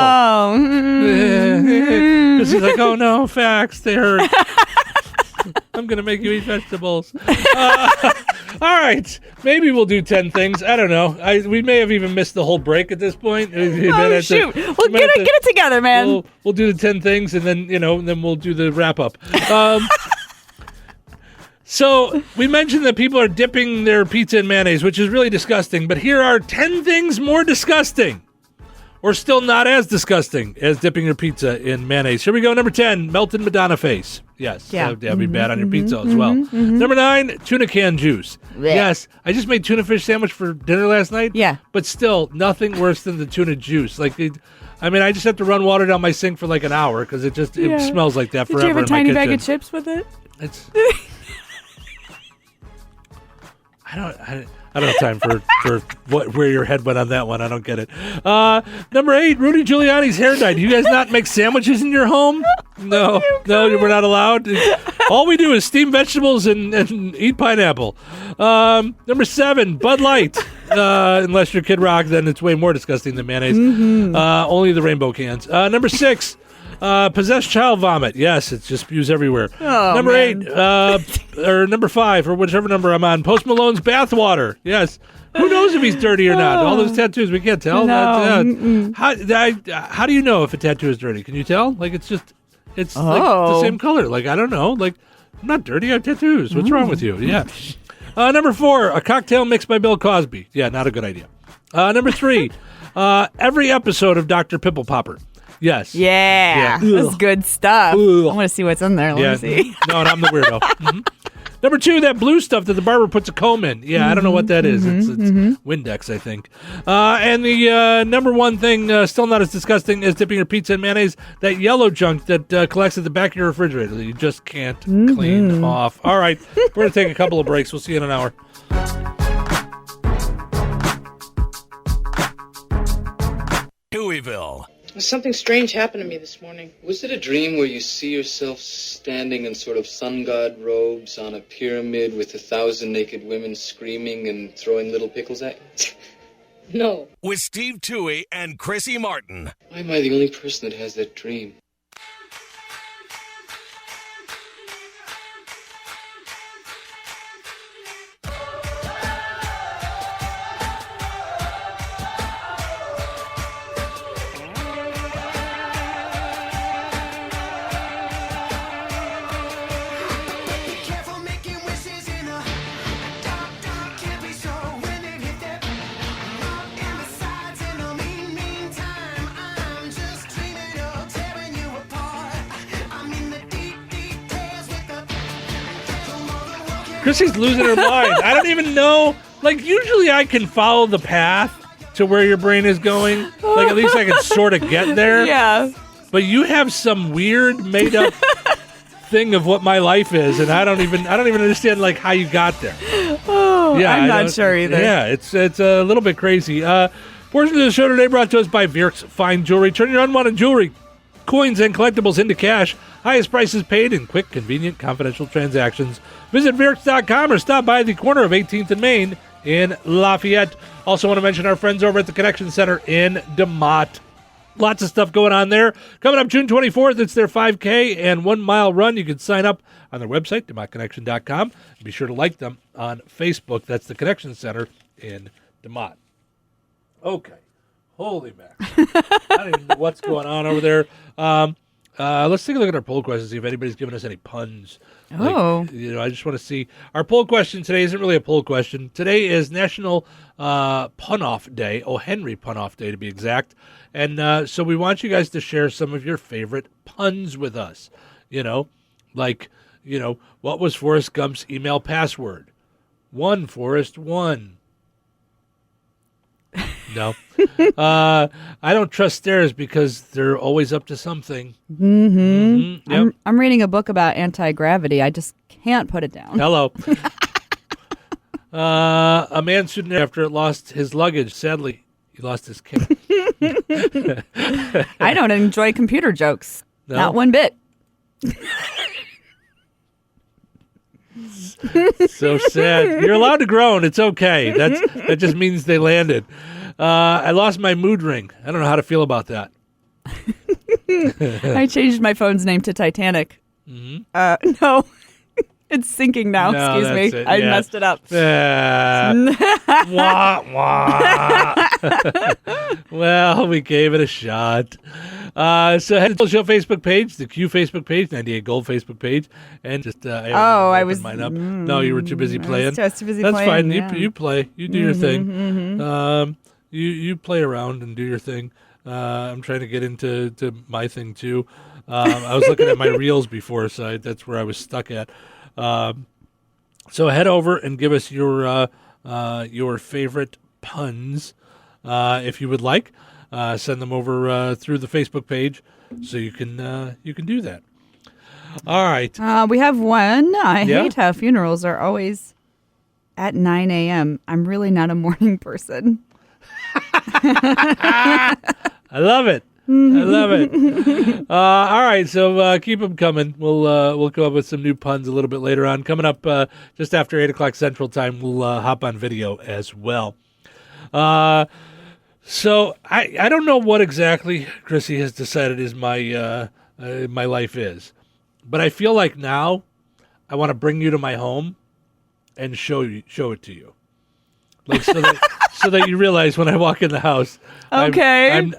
Because he's like, oh no, facts, they hurt. I'm going to make you eat vegetables. All right. Maybe we'll do 10 things. I don't know. We may have even missed the whole break at this point. Oh, shoot. Well, get it together, man. We'll do the 10 things, and then, then we'll do the wrap-up. So we mentioned that people are dipping their pizza in mayonnaise, which is really disgusting. But here are 10 things more disgusting, or still not as disgusting as dipping your pizza in mayonnaise. Here we go. Number 10, melted Madonna face. Yes, that'd be bad on your pizza as well. Number 9, tuna can juice. Blech. Yes, I just made tuna fish sandwich for dinner last night. Yeah. But still, nothing worse than the tuna juice. I just have to run water down my sink for like an hour because it smells like that forever in my kitchen. Did you have a tiny bag of chips with it? I don't have time for where your head went on that one. I don't get it. Number 8, Rudy Giuliani's hair dye. Do you guys not make sandwiches in your home? No, we're not allowed. All we do is steam vegetables and eat pineapple. Number 7, Bud Light. Unless you're Kid Rock, then it's way more disgusting than mayonnaise. Only the rainbow cans. Number 6, possessed child vomit. Yes, it just spews everywhere. Number 8, or number 5, or whichever number I'm on, Post Malone's bathwater. Yes. Who knows if he's dirty or not? All those tattoos, we can't tell. No. How do you know if a tattoo is dirty? Can you tell? It's like the same color. I don't know. I'm not dirty. I have tattoos. What's wrong with you? Yeah. Number 4, a cocktail mixed by Bill Cosby. Yeah, not a good idea. Number 3, every episode of Dr. Pimple Popper. Yes. Yeah. That's good stuff. I want to see what's in there. Let me see. No, and I'm the weirdo. Number 2, that blue stuff that the barber puts a comb in. Yeah, I don't know what that is. It's Windex, I think. And the number 1 thing, still not as disgusting as dipping your pizza in mayonnaise, that yellow junk that collects at the back of your refrigerator that you just can't clean off. All right, we're going to take a couple of breaks. We'll see you in an hour. Touhyville. Something strange happened to me this morning. Was it a dream where you see yourself standing in sort of sun god robes on a pyramid with 1,000 naked women screaming and throwing little pickles at you? No. With Steve Touhy and Chrissy Martin. Why am I the only person that has that dream? Chrissy's losing her mind. I don't even know. Like, usually I can follow the path to where your brain is going. Like, at least I can sort of get there. Yeah. But you have some weird, made-up thing of what my life is, and I don't even understand, like, how you got there. Oh, yeah, I'm not sure either. Yeah, it's a little bit crazy. Portion of the show today brought to us by Virks Fine Jewelry. Turn your unwanted jewelry, coins, and collectibles into cash. Highest prices paid in quick, convenient, confidential transactions. Visit Virks.com or stop by the corner of 18th and Main in Lafayette. Also want to mention our friends over at the Connection Center in DeMott. Lots of stuff going on there. Coming up June 24th, it's their 5K and 1 mile run. You can sign up on their website, DeMottConnection.com. Be sure to like them on Facebook. That's the Connection Center in DeMott. Okay. Holy mackerel. I don't even know what's going on over there. Let's take a look at our poll question, see if anybody's giving us any puns. Oh. Like, I just want to see. Our poll question today isn't really a poll question. Today is National Pun-Off Day, O. Henry Pun-Off Day to be exact. And so we want you guys to share some of your favorite puns with us. What was Forrest Gump's email password? 1, Forrest, 1. No. I don't trust stairs because they're always up to something. Mm-hmm. Yep. I'm reading a book about anti-gravity. I just can't put it down. Hello. A man sued after it lost his luggage. Sadly, he lost his cane. I don't enjoy computer jokes. No? Not one bit. So sad. You're allowed to groan. It's okay. That just means they landed. I lost my mood ring. I don't know how to feel about that. I changed my phone's name to Titanic. Mm-hmm. No. It's sinking now. No, Excuse me. it. I Yeah. messed it up. Wah, wah. Well, we gave it a shot. So head to the show Facebook page, the Q Facebook page, 98 Gold Facebook page, and just I was mine up. No, you were too busy playing. I was too busy That's playing. fine. Yeah. You play. You do your thing. Mm-hmm. You play around and do your thing. I'm trying to get into my thing too. I was looking at my reels before, so that's where I was stuck at. So head over and give us your favorite puns if you would like. Send them over through the Facebook page, so you can do that. All right. We have one. I hate how funerals are always at 9 a.m. I'm really not a morning person. I love it. I love it. All right, so keep them coming. We'll come up with some new puns a little bit later on. Coming up just after 8 o'clock Central Time, we'll hop on video as well. So I don't know what exactly Chrissy has decided is my life is, but I feel like now I want to bring you to my home and show it to you, like so that you realize when I walk in the house. Okay.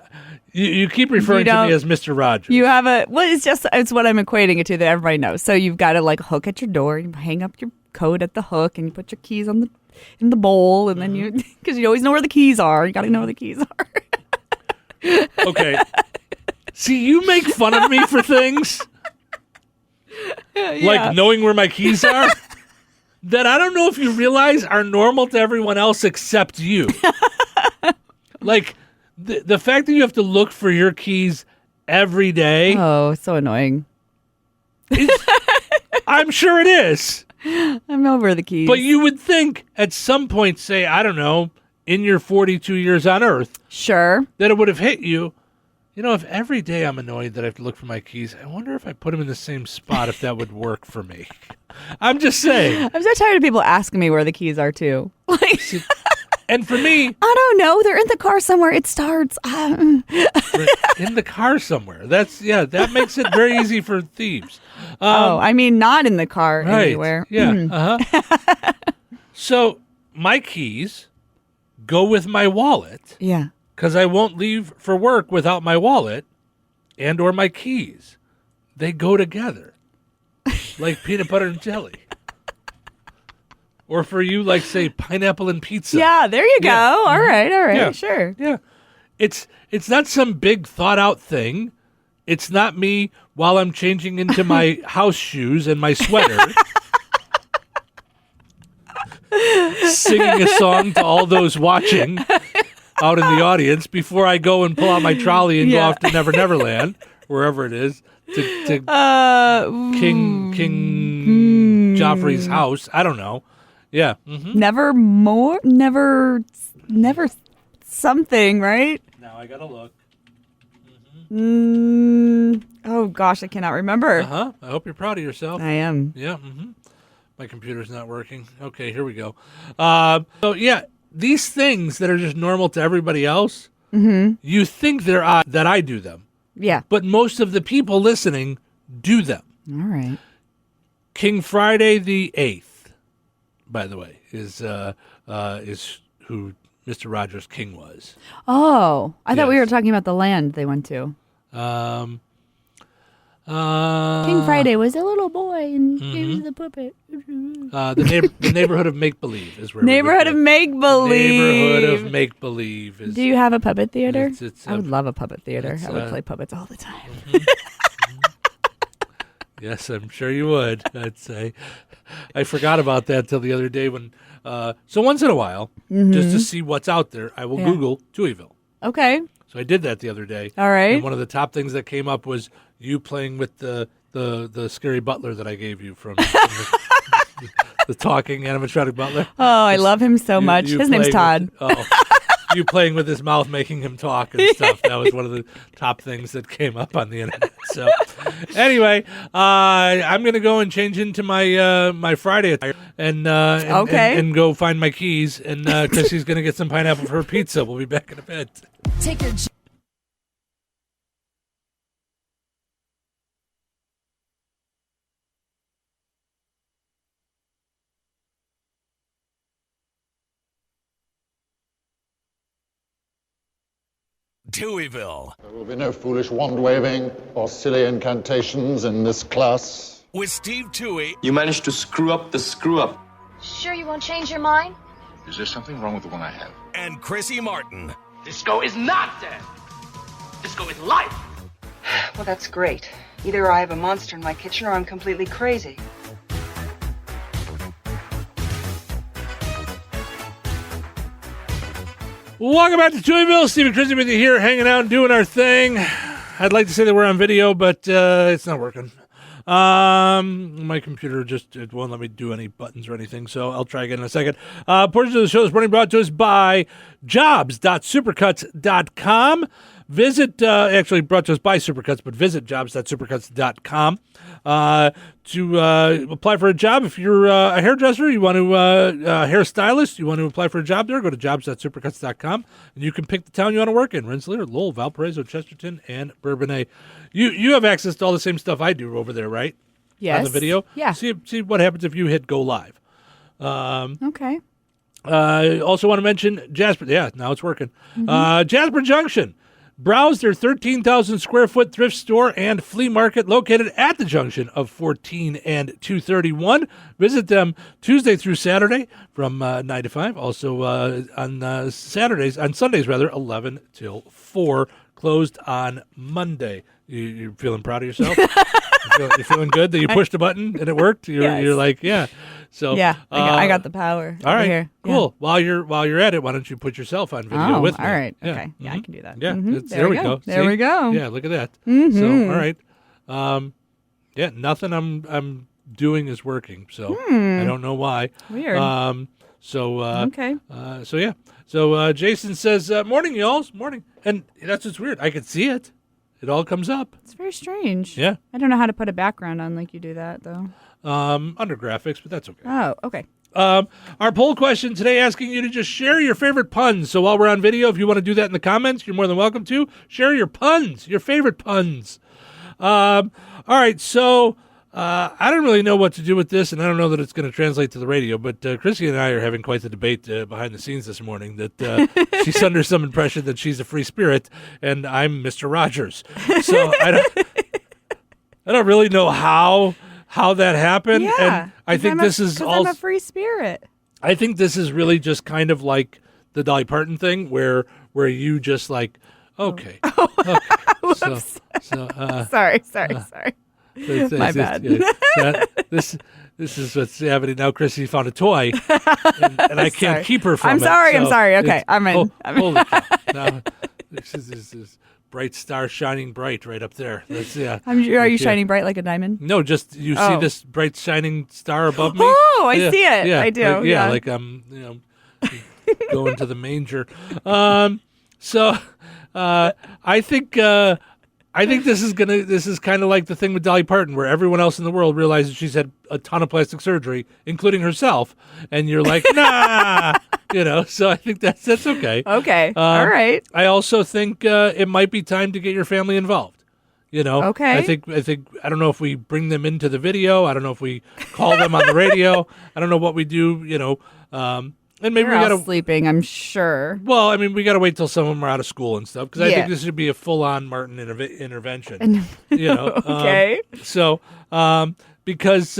You keep referring to me as Mr. Rogers. You have it's what I'm equating it to that everybody knows. So you've got to like hook at your door, you hang up your coat at the hook, and you put your keys in the bowl, and then because you always know where the keys are. You got to know where the keys are. Okay. See, you make fun of me for things like knowing where my keys are that I don't know if you realize are normal to everyone else except you. Like the fact that you have to look for your keys every day. Oh, it's so annoying. I'm sure it is. I'm over the keys. But you would think at some point, say, I don't know, in your 42 years on Earth, sure, that it would have hit you. If every day I'm annoyed that I have to look for my keys, I wonder if I put them in the same spot, if that would work for me. I'm just saying. I'm so tired of people asking me where the keys are, too. And for me, I don't know. They're in the car somewhere. It starts. In the car somewhere. That makes it very easy for thieves. I mean, not in the car right. anywhere. Yeah. So my keys go with my wallet. Yeah. Because I won't leave for work without my wallet and or my keys. They go together. Like peanut butter and jelly. Or for you, like, say, pineapple and pizza. Yeah, there you go. Yeah. All right, Yeah. sure. Yeah. It's not some big thought-out thing. It's not me while I'm changing into my house shoes and my sweater. singing a song to all those watching out in the audience before I go and pull out my trolley and go off to Never Never Land, wherever it is, to King Joffrey's house. I don't know. Yeah. Mm-hmm. Never something, right? Now I gotta look. Oh gosh, I cannot remember. I hope you're proud of yourself. I am. Yeah. Mm-hmm. My computer's not working. Okay, here we go. So yeah, these things that are just normal to everybody else, you think they're odd that I do them. Yeah. But most of the people listening do them. All right. King Friday the 8th, by the way, is who Mr. Rogers' king was. Oh, I thought we were talking about the land they went to. King Friday was a little boy, and he was the puppet. The neighborhood of make believe is where. Neighborhood of make believe. Neighborhood of make believe is. Do you have a puppet theater? It's I would love a puppet theater. I would play puppets all the time. Yes, I'm sure you would. I'd say. I forgot about that till the other day when. So once in a while, just to see what's out there, I will Google Touhyville. Okay. So I did that the other day. All right. And one of the top things that came up was you playing with the scary butler that I gave you from the talking animatronic butler. Oh, I love him so much. His name's Todd. You playing with his mouth, making him talk and stuff. That was one of the top things that came up on the internet. So anyway, I'm going to go and change into my my Friday attire and go find my keys. And Chrissy's going to get some pineapple for her pizza. We'll be back in a bit. Take your Touhyville. There will be no foolish wand waving or silly incantations in this class. With Steve Touhy. You managed to screw up the screw up. Sure you won't change your mind? Is there something wrong with the one I have? And Chrissy Martin. Disco is not dead. Disco is life. Well, that's great. Either I have a monster in my kitchen or I'm completely crazy. Welcome back to Touhyville. Steve and Chrissy with you here, hanging out and doing our thing. I'd like to say that we're on video, but it's not working. My computer it won't let me do any buttons or anything, so I'll try again in a second. Portions of the show is brought to us by jobs.supercuts.com. Actually brought to us by Supercuts, but visit jobs.supercuts.com to apply for a job. If you're a hairdresser, you want to hairstylist, you want to apply for a job there, go to jobs.supercuts.com, and you can pick the town you want to work in: Rensselaer, Lowell, Valparaiso, Chesterton, and Bourbonnais. You have access to all the same stuff I do over there, right? Yes. On the video? Yeah. See what happens if you hit go live. Okay. Also want to mention Jasper. Yeah, now it's working. Jasper Junction. Browse their 13,000 square foot thrift store and flea market located at the junction of 14 and 231. Visit them Tuesday through Saturday from 9 to 5. Also on Sundays, 11 till 4. Closed on Monday. You're feeling proud of yourself? You're feeling good that you pushed a button and it worked? You're like, yeah. So yeah, I got the power. All right, here. cool. Yeah. While you're at it, why don't you put yourself on video with me? All right. Yeah. Okay. Yeah, I can do that. Yeah. There we go. There See? we go. Yeah, look at that. So, all right. Yeah, nothing I'm doing is working. So I don't know why. Weird. Okay. So yeah. So Jason says, "Morning, y'all. Morning." And that's what's weird. I could see it. It all comes up. It's very strange. Yeah. I don't know how to put a background on like you do that though. Under graphics, but that's okay. Oh, okay. Our poll question today asking you to just share your favorite puns. So while we're on video, if you want to do that in the comments, you're more than welcome to. Share your puns, your favorite puns. All right, so I don't really know what to do with this, and I don't know that it's going to translate to the radio, but Chrissy and I are having quite the debate behind the scenes this morning that she's under some impression that she's a free spirit, and I'm Mr. Rogers. So I don't really know how that happened. Yeah, and I think this is also I'm a free spirit. I think this is really just kind of like the Dolly Parton thing where you just like, okay. Okay. Sorry. My bad. This is what's happening now. Chrissy found a toy, and I can't keep her from I'm it. sorry. I'm so sorry. Okay, I'm in. Holy cow. Now, this is bright star shining bright right up there. That's, Are you shining bright like a diamond? No, just you see this bright shining star above me. Oh, I see it. I do. Like I'm, going to the manger. So I think this is kind of like the thing with Dolly Parton, where everyone else in the world realizes she's had a ton of plastic surgery, including herself, and you're like, nah, So I think that's okay. Okay, all right. I also think it might be time to get your family involved. Okay. I think I don't know if we bring them into the video. I don't know if we call them on the radio. I don't know what we do. And maybe They're we all got to sleeping, I'm sure. Well, I mean, we got to wait till some of them are out of school and stuff, because I think this should be a full-on Martin intervention. Okay. Because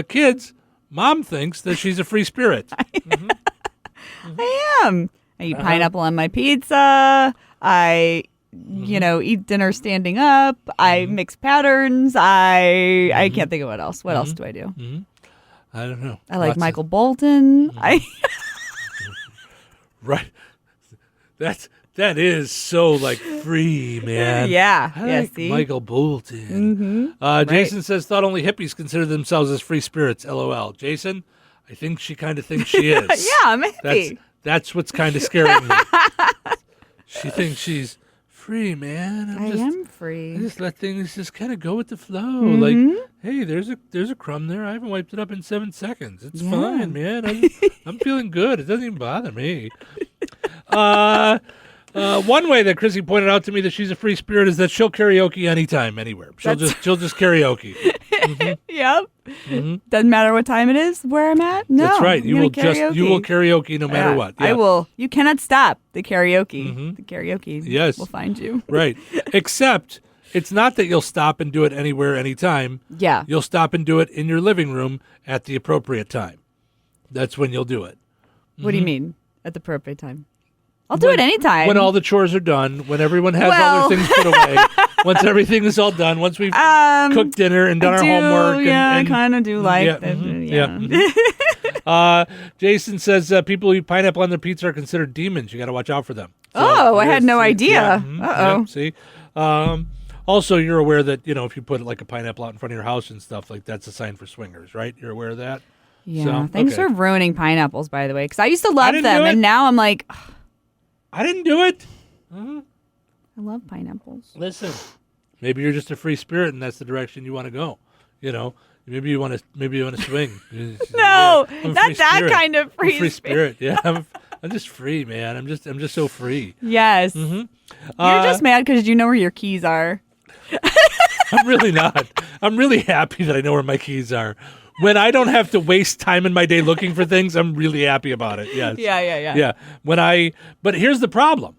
kids, mom thinks that she's a free spirit. I am. I eat pineapple on my pizza. I, eat dinner standing up. I mix patterns. I can't think of what else. What else do I do? I don't know. I like Michael Bolton. Right. That is so like free, man. Yeah. I like Michael Bolton. Jason says, thought only hippies consider themselves as free spirits. LOL. Jason, I think she kind of thinks she is. Yeah, maybe. That's what's kind of scaring me. She thinks she's free, man. I am free. I just let things just kind of go with the flow. Like, hey, there's a crumb there. I haven't wiped it up in 7 seconds. It's fine, man. I'm feeling good. It doesn't even bother me. One way that Chrissy pointed out to me that she's a free spirit is that she'll karaoke anytime, anywhere. She'll just karaoke. Yep. Doesn't matter what time it is, where I'm at. No, that's right. You will karaoke no matter what. Yeah. I will. You cannot stop the karaoke. The karaoke will find you. Right. Except it's not that you'll stop and do it anywhere, anytime. Yeah. You'll stop and do it in your living room at the appropriate time. That's when you'll do it. What do you mean at the appropriate time? I'll do it anytime. When all the chores are done, when everyone has all their things put away, once everything is all done, once we've cooked dinner and done our homework. Yeah, and I kind of do like that. Jason says people who eat pineapple on their pizza are considered demons. You got to watch out for them. So, I had no idea. Uh-oh. See? Also, you're aware that, if you put like a pineapple out in front of your house and stuff, like that's a sign for swingers, right? You're aware of that? Yeah. Thanks for ruining pineapples, by the way, because I used to love them, and now I'm like... I didn't do it. I love pineapples. Listen, maybe you're just a free spirit, and that's the direction you want to go. Maybe you want to swing. No, not that kind of free spirit. Yeah, I'm just free, man. I'm just so free. Yes. You're just mad because you know where your keys are. I'm really not. I'm really happy that I know where my keys are. When I don't have to waste time in my day looking for things, I'm really happy about it. Yes. Yeah. But here's the problem.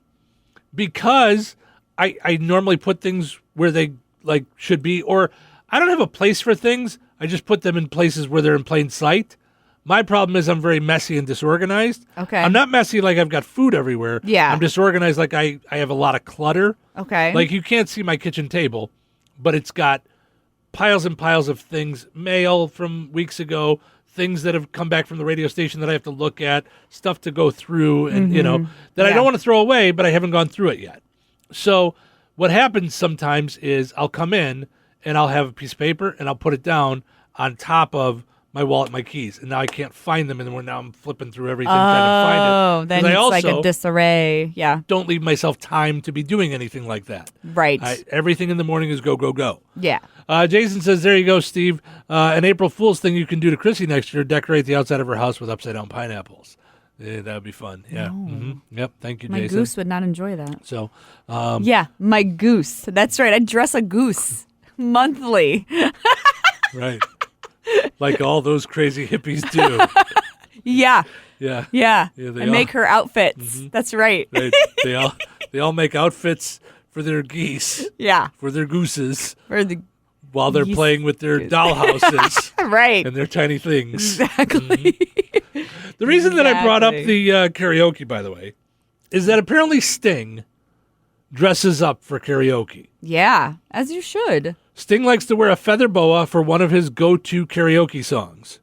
Because I normally put things where they like should be, or I don't have a place for things. I just put them in places where they're in plain sight. My problem is I'm very messy and disorganized. Okay. I'm not messy like I've got food everywhere. Yeah. I'm disorganized like I have a lot of clutter. Okay. Like you can't see my kitchen table, but it's got piles and piles of things, mail from weeks ago, things that have come back from the radio station that I have to look at, stuff to go through, and that I don't want to throw away, but I haven't gone through it yet. So what happens sometimes is I'll come in and I'll have a piece of paper and I'll put it down on top of my wallet, my keys, and now I can't find them, and now I'm flipping through everything trying to find it. Oh, then it's like a disarray. Yeah. Don't leave myself time to be doing anything like that. Right. Everything in the morning is go, go, go. Yeah. Jason says, there you go, Steve. An April Fool's thing you can do to Chrissy next year, decorate the outside of her house with upside-down pineapples. Yeah, that would be fun. Yeah. No. Yep. Thank you, my Jason. My goose would not enjoy that. So, yeah, my goose. That's right. I dress a goose monthly. Right. Like all those crazy hippies do. Yeah. Yeah. And make her outfits. That's right. They all make outfits for their geese. Yeah. For their gooses. While they're playing with their dollhouses. Right. And their tiny things. Exactly. The reason that I brought up the karaoke, by the way, is that apparently Sting dresses up for karaoke. Yeah, as you should. Sting likes to wear a feather boa for one of his go-to karaoke songs.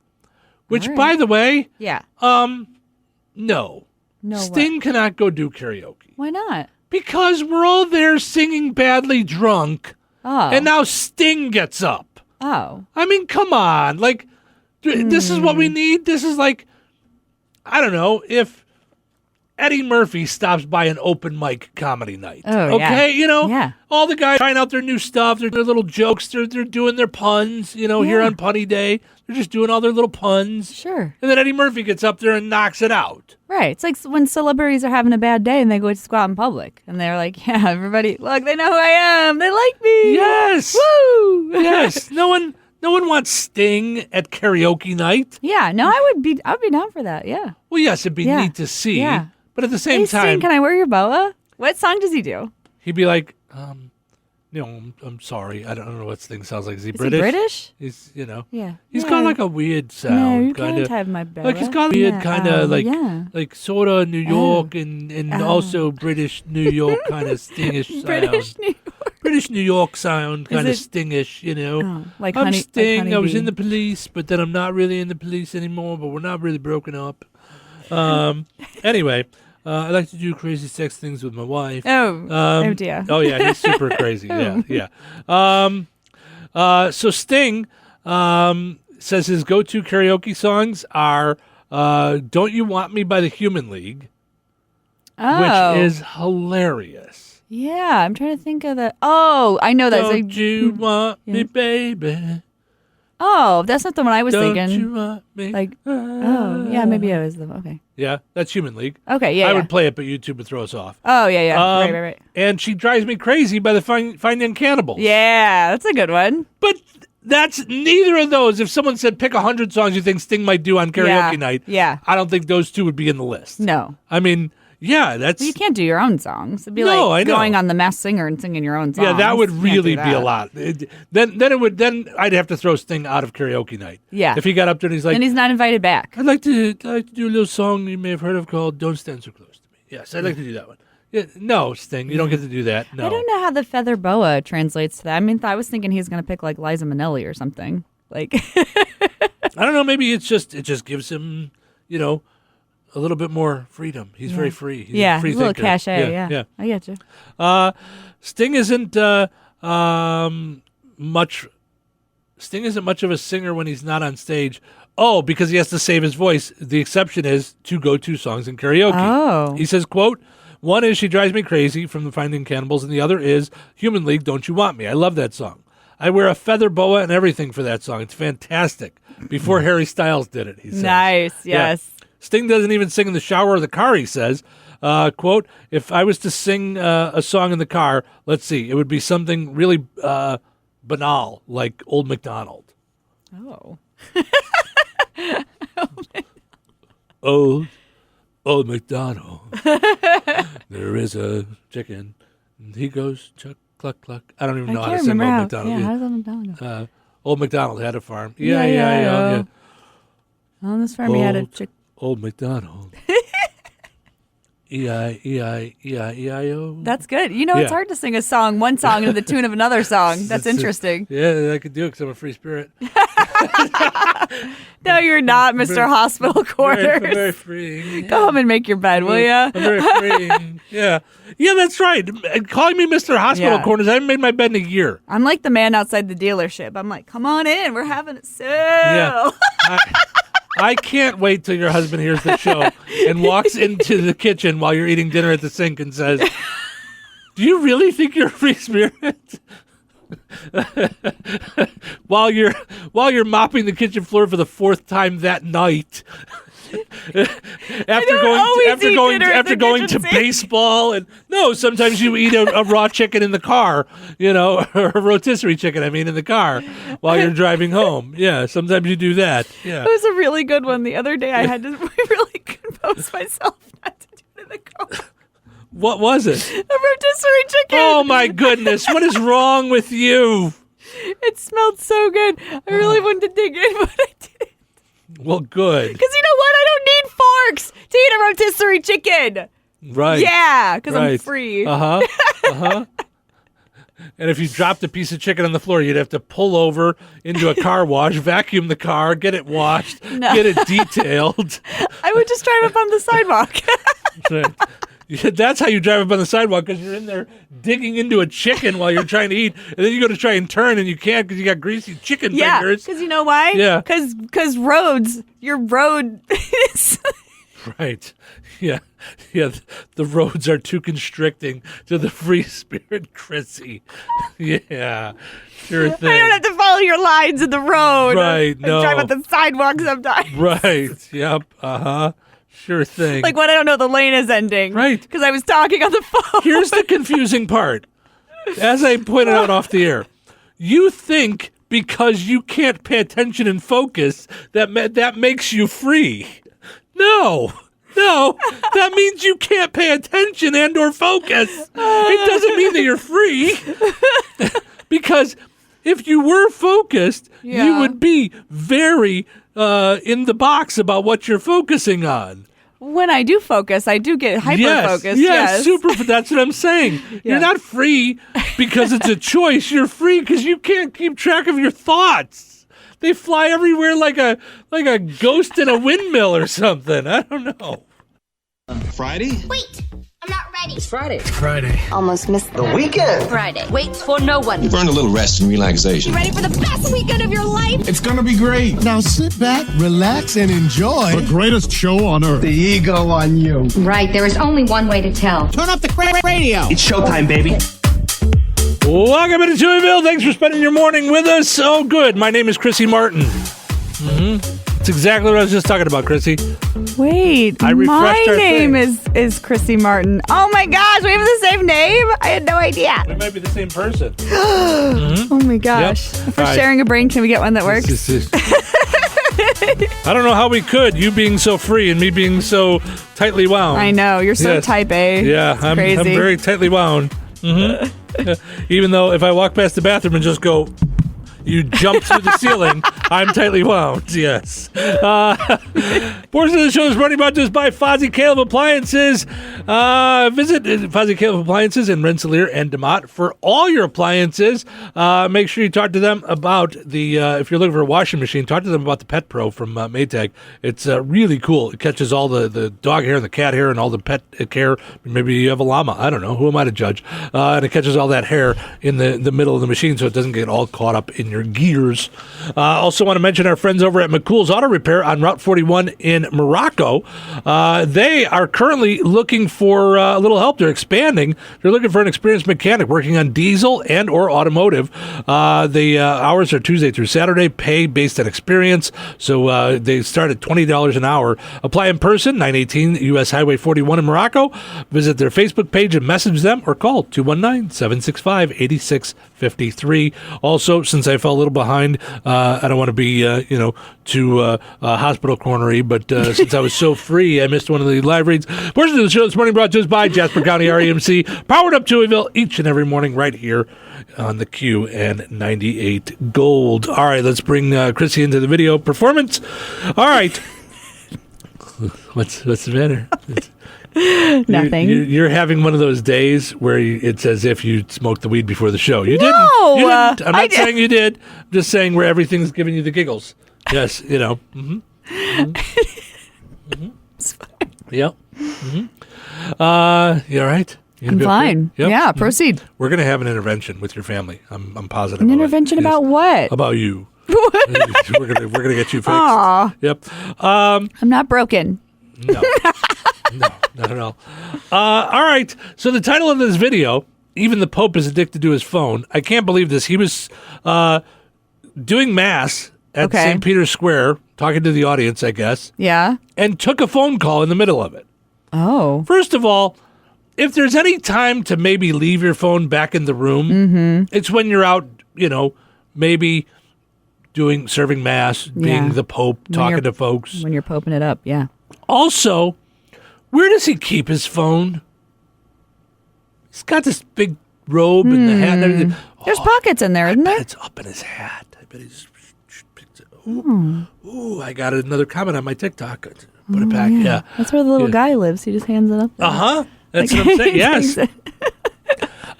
Which, by the way, yeah, no. No, Sting cannot go do karaoke. Why not? Because we're all there singing badly drunk, and now Sting gets up. Oh. I mean, come on. Like, this is what we need? This is like, I don't know, if Eddie Murphy stops by an open mic comedy night. Oh, okay? yeah. You know? Yeah. All the guys trying out their new stuff, their little jokes, they're doing their puns, here on Punny Day. They're just doing all their little puns. Sure. And then Eddie Murphy gets up there and knocks it out. Right. It's like when celebrities are having a bad day and they just go out in public and they're like, yeah, everybody, look, they know who I am. They like me. Yes. Woo. Yes. No one wants Sting at karaoke night. Yeah. No, I would be down for that. Yeah. Well, yes, it'd be neat to see. Yeah. But at the same Hey, time, Sting, can I wear your boa? What song does he do? he'd be like, I'm sorry. I don't know what Sting sounds like. Is he British? He British? He's, Yeah. He's got like a weird sound. No, you kinda, can't have my boa. Like he's got a weird kind of like sort of New York Oh. and also British New York kind of Stingish sound. British New York. British New York sound, kind of it- Stingish, like I'm honey, Sting. like I was Honeybee. in the police, but then I'm not really in the police anymore. But we're not really broken up. Anyway, I like to do crazy sex things with my wife. Oh dear. Oh yeah, he's super crazy. Yeah. So Sting says his go-to karaoke songs are "Don't You Want Me" by the Human League, which is hilarious. Yeah, I'm trying to think of that. Oh, I know that. Don't you want me, baby? Oh, that's not the one I was Don't thinking. you want me? Like, oh, yeah, maybe I was the okay. Yeah, that's Human League. Okay, yeah, I yeah. would play it, but YouTube would throw us off. Oh, yeah. Right. And She Drives Me Crazy by the Fine Young Cannibals. Yeah, that's a good one. But that's neither of those. If someone said pick 100 songs you think Sting might do on karaoke night, I don't think those two would be in the list. No. I mean, yeah, that's... Well, you can't do your own songs. It'd be No, I like know. going on The Masked Singer and singing your own songs. Yeah, that would You can't really do be a that. lot. Then I'd have to throw Sting out of karaoke night. Yeah. If he got up there and he's like, and he's not invited back. I'd like to do a little song you may have heard of called "Don't Stand So Close to Me." Yes, I'd like to do that one. Yeah, no, Sting, you don't get to do that. No, I don't know how the feather boa translates to that. I mean, I was thinking he's going to pick like Liza Minnelli or something. Like, I don't know. Maybe it just gives him, a little bit more freedom. He's very free. He's a free a little thinker. cachet. Yeah, I get you. Sting isn't much. Sting isn't much of a singer when he's not on stage. Oh, because he has to save his voice. The exception is two go-to songs in karaoke. Oh. He says, quote, "One is She Drives Me Crazy" from the Finding Cannibals, and the other is Human League, "Don't You Want Me." I love that song. I wear a feather boa and everything for that song. It's fantastic. Before Harry Styles did it, he says. Nice, yes. Yeah. Sting doesn't even sing in the shower or the car, he says. Quote, "If I was to sing a song in the car, let's see, it would be something really banal, like Old MacDonald." Oh. Old MacDonald. There is a chicken. And he goes, chuck, cluck, cluck. I don't even know how to sing Old MacDonald. Yeah, how does Old MacDonald go? Old MacDonald had a farm. Yeah. On this farm, he had a chick. Old MacDonald. E-I-E-I-E-I-E-I-O. That's good. It's hard to sing one song to the tune of another song. That's interesting. Yeah, I could do it because I'm a free spirit. No, you're not, Mr. Hospital Corners. Very free. Go home and make your bed, will ya? I'm very free. Yeah, that's right. Calling me Mr. Hospital Corners, I haven't made my bed in a year. I'm like the man outside the dealership. I'm like, come on in. We're having a sale. Yeah. I can't wait till your husband hears the show and walks into the kitchen while you're eating dinner at the sink and says, "Do you really think you're a free spirit?" while you're mopping the kitchen floor for the fourth time that night. after going to baseball, and no, sometimes you eat a raw chicken in the car, or a rotisserie chicken, in the car while you're driving home. Yeah, sometimes you do that. Yeah. It was a really good one. The other day I had to really compose myself not to do it in the car. What was it? A rotisserie chicken. Oh my goodness, what is wrong with you? It smelled so good. I really wanted to dig in, but I didn't. Well, good. Because you know what? I don't need forks to eat a rotisserie chicken. Right. Yeah, because right. I'm free. Uh-huh. And if you dropped a piece of chicken on the floor, you'd have to pull over into a car wash, vacuum the car, get it washed, get it detailed. I would just drive up on the sidewalk. Right. Yeah, that's how you drive up on the sidewalk, because you're in there digging into a chicken while you're trying to eat, and then you go to try and turn, and you can't because you got greasy chicken Yeah, fingers. because you know why? Yeah. Because roads, your road is... Right. Yeah. Yeah. The roads are too constricting to the free spirit Chrissy. Yeah. Sure thing. I don't have to follow your lines in the road. Right. No. I drive on the sidewalk sometimes. Right. Yep. Uh-huh. Sure thing. Like when I don't know the lane is ending. Right. Because I was talking on the phone. Here's the confusing part. As I pointed out off the air, you think because you can't pay attention and focus that makes you free. No, that means you can't pay attention and or focus. It doesn't mean that you're free. Because if you were focused, you would be very in the box about what you're focusing on. When I do focus, I do get hyper-focused. Yes, super. That's what I'm saying. You're not free because it's a choice. You're free because you can't keep track of your thoughts. They fly everywhere like a ghost in a windmill or something. I don't know. Friday? Wait, I'm not ready. It's Friday. It's Friday. Almost missed The weekend. Friday. Wait for no one. You've earned a little rest and relaxation. Ready for the best weekend of your life? It's gonna be great. Now sit back, relax, and enjoy The greatest show on earth. the ego on you. Right, there is only one way to tell. Turn up the radio. It's showtime, baby. Welcome into Touhyville. Thanks for spending your morning with us. Oh, good. My name is Chrissy Martin. That's exactly what I was just talking about, Chrissy. Wait, I refreshed my our name thing. is Chrissy Martin. Oh my gosh, we have the same name? I had no idea. We might be the same person. Oh my gosh. Yep. For All right. sharing a brain, can we get one that works? I don't know how we could. You being so free and me being so tightly wound. I know, you're so type A. Yeah, I'm very tightly wound. Even though if I walk past the bathroom and just go, you jump through the ceiling, I'm tightly wound, yes. Portion of the show is running brought to us by Fozzie Caleb Appliances. Visit Fozzie Caleb Appliances in Rensselaer and DeMott for all your appliances. Make sure you talk to them about if you're looking for a washing machine, talk to them about the Pet Pro from Maytag. It's really cool. It catches all the dog hair and the cat hair and all the pet hair. Maybe you have a llama. I don't know. Who am I to judge? And it catches all that hair in the middle of the machine so it doesn't get all caught up in your gears. Also want to mention our friends over at McCool's Auto Repair on Route 41 in Morocco. They are currently looking for a little help. They're expanding. They're looking for an experienced mechanic working on diesel and or automotive. The hours are Tuesday through Saturday, pay based on experience. So they start at $20 an hour. Apply in person, 918 U.S. Highway 41 in Morocco. Visit their Facebook page and message them or call 219-765-8653. Also, since I fell a little behind, I don't want to be, too hospital cornery, but since I was so free, I missed one of the live reads. Portion of the show this morning brought to us by Jasper County REMC, powered up Touhyville each and every morning right here on the Q and 98 Gold. All right, let's bring Chrissy into the video performance. All right. What's the matter? Nothing. You're having one of those days where it's as if you smoked the weed before the show. You didn't. No, You didn't. I'm not saying you did. I'm just saying where everything's giving you the giggles. Yes, Mm-hmm. It's fine. Yep. Mm-hmm. You all right? You I'm good? fine. Yep. Yeah, proceed. We're going to have an intervention with your family. I'm positive. An of it. intervention Yes. about what? About you. we're gonna get you fixed. Aw. Yep. I'm not broken. No, not at all. All right. So the title of this video, even the Pope is addicted to his phone. I can't believe this. He was doing mass at St. Peter's Square, talking to the audience, I guess. Yeah. And took a phone call in the middle of it. Oh. First of all, if there's any time to maybe leave your phone back in the room, it's when you're out, maybe serving mass, being the Pope, talking to folks. When you're poping it up, yeah. Also, where does he keep his phone? He's got this big robe and the hat and everything. There's pockets in there, isn't there? It's up in his hat. I bet he's picked it. Ooh, I got another comment on my TikTok. Put it back. Yeah. That's where the little guy lives. He just hands it up there. That's what I'm saying. Yes.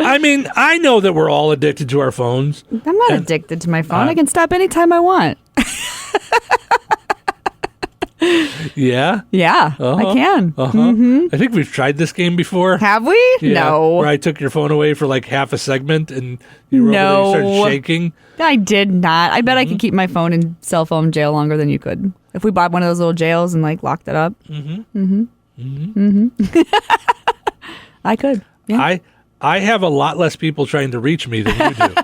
I mean, I know that we're all addicted to our phones. I'm not addicted to my phone. I can stop anytime I want. Yeah? Yeah, I can. I think we've tried this game before. Have we? Yeah, No. where I took your phone away for like half a segment and you were over there, you started shaking. I did not. I bet I could keep my phone in cell phone jail longer than you could. If we bought one of those little jails and like locked it up. I could. Yeah. I have a lot less people trying to reach me than you do.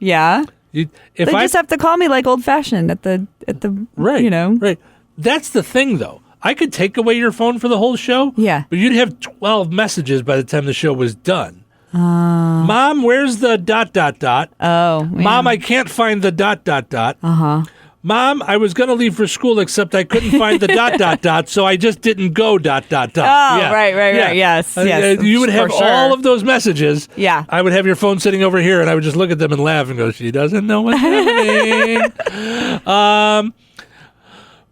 Yeah. If they just have to call me like old fashioned at the right, you know. Right. That's the thing though. I could take away your phone for the whole show. Yeah. But you'd have 12 messages by the time the show was done. Mom, where's the ... Oh. Mom, I can't find the ... Mom, I was going to leave for school, except I couldn't find the ... so I just didn't go ... Oh, Yeah. right. Yes. You would have for sure. all of those messages. Yeah. I would have your phone sitting over here, and I would just look at them and laugh and go, she doesn't know what's happening.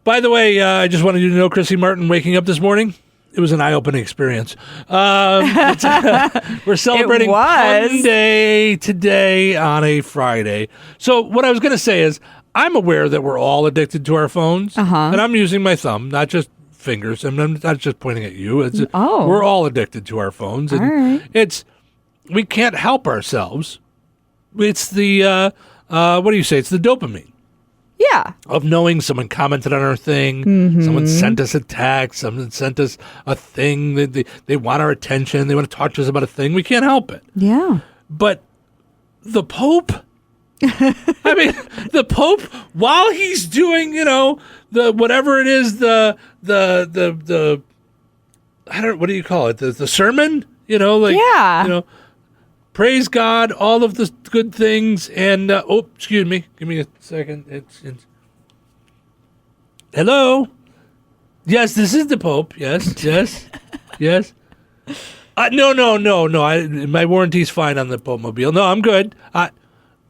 By the way, I just wanted you to know, Chrissy Martin waking up this morning, it was an eye-opening experience. We're celebrating Fun Day today on a Friday. So what I was going to say is, I'm aware that we're all addicted to our phones, and I'm using my thumb, not just fingers, and I'm not just pointing at you. We're all addicted to our phones, and we can't help ourselves. It's the what do you say? It's the dopamine. Yeah. Of knowing someone commented on our thing, someone sent us a text, someone sent us a thing that they want our attention, they want to talk to us about a thing. We can't help it. Yeah. But the Pope. I mean, the Pope, while he's doing, the whatever it is, the I don't, what do you call it? The sermon, praise God, all of the good things, and excuse me, give me a second. It's hello. Yes, this is the Pope. Yes. No. My warranty's fine on the Pope mobile. No, I'm good.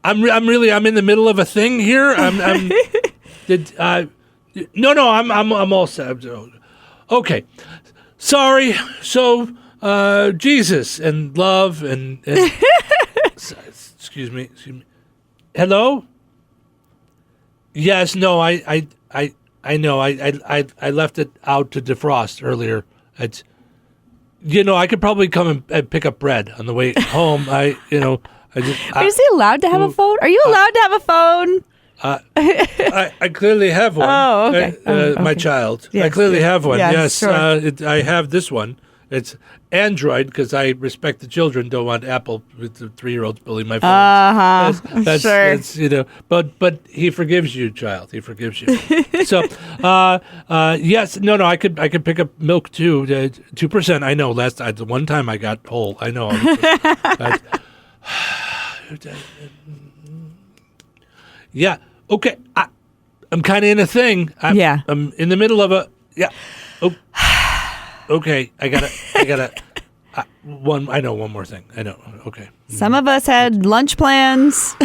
I'm in the middle of a thing here. I'm all set. Okay. Sorry. So, Jesus and love and excuse me. Hello? Yes, no, I know. I left it out to defrost earlier. It's, I could probably come and pick up bread on the way home. Is he allowed to have a phone? Are you allowed to have a phone? I clearly have one. Oh, okay. My child. Yes, I clearly have one. Yes. Sure. I have this one. It's Android because I respect the children. Don't want Apple with the 3-year-olds bullying my phone. That's sure. But he forgives you, child. He forgives you. So, yes, no. I could pick up milk too. 2%. I know. The one time I got whole. I know. Yeah. Okay. I'm kind of in a thing. I'm in the middle of a. Yeah. Oh. Okay. I gotta. One. I know one more thing. I know. Okay. Some of us had lunch plans.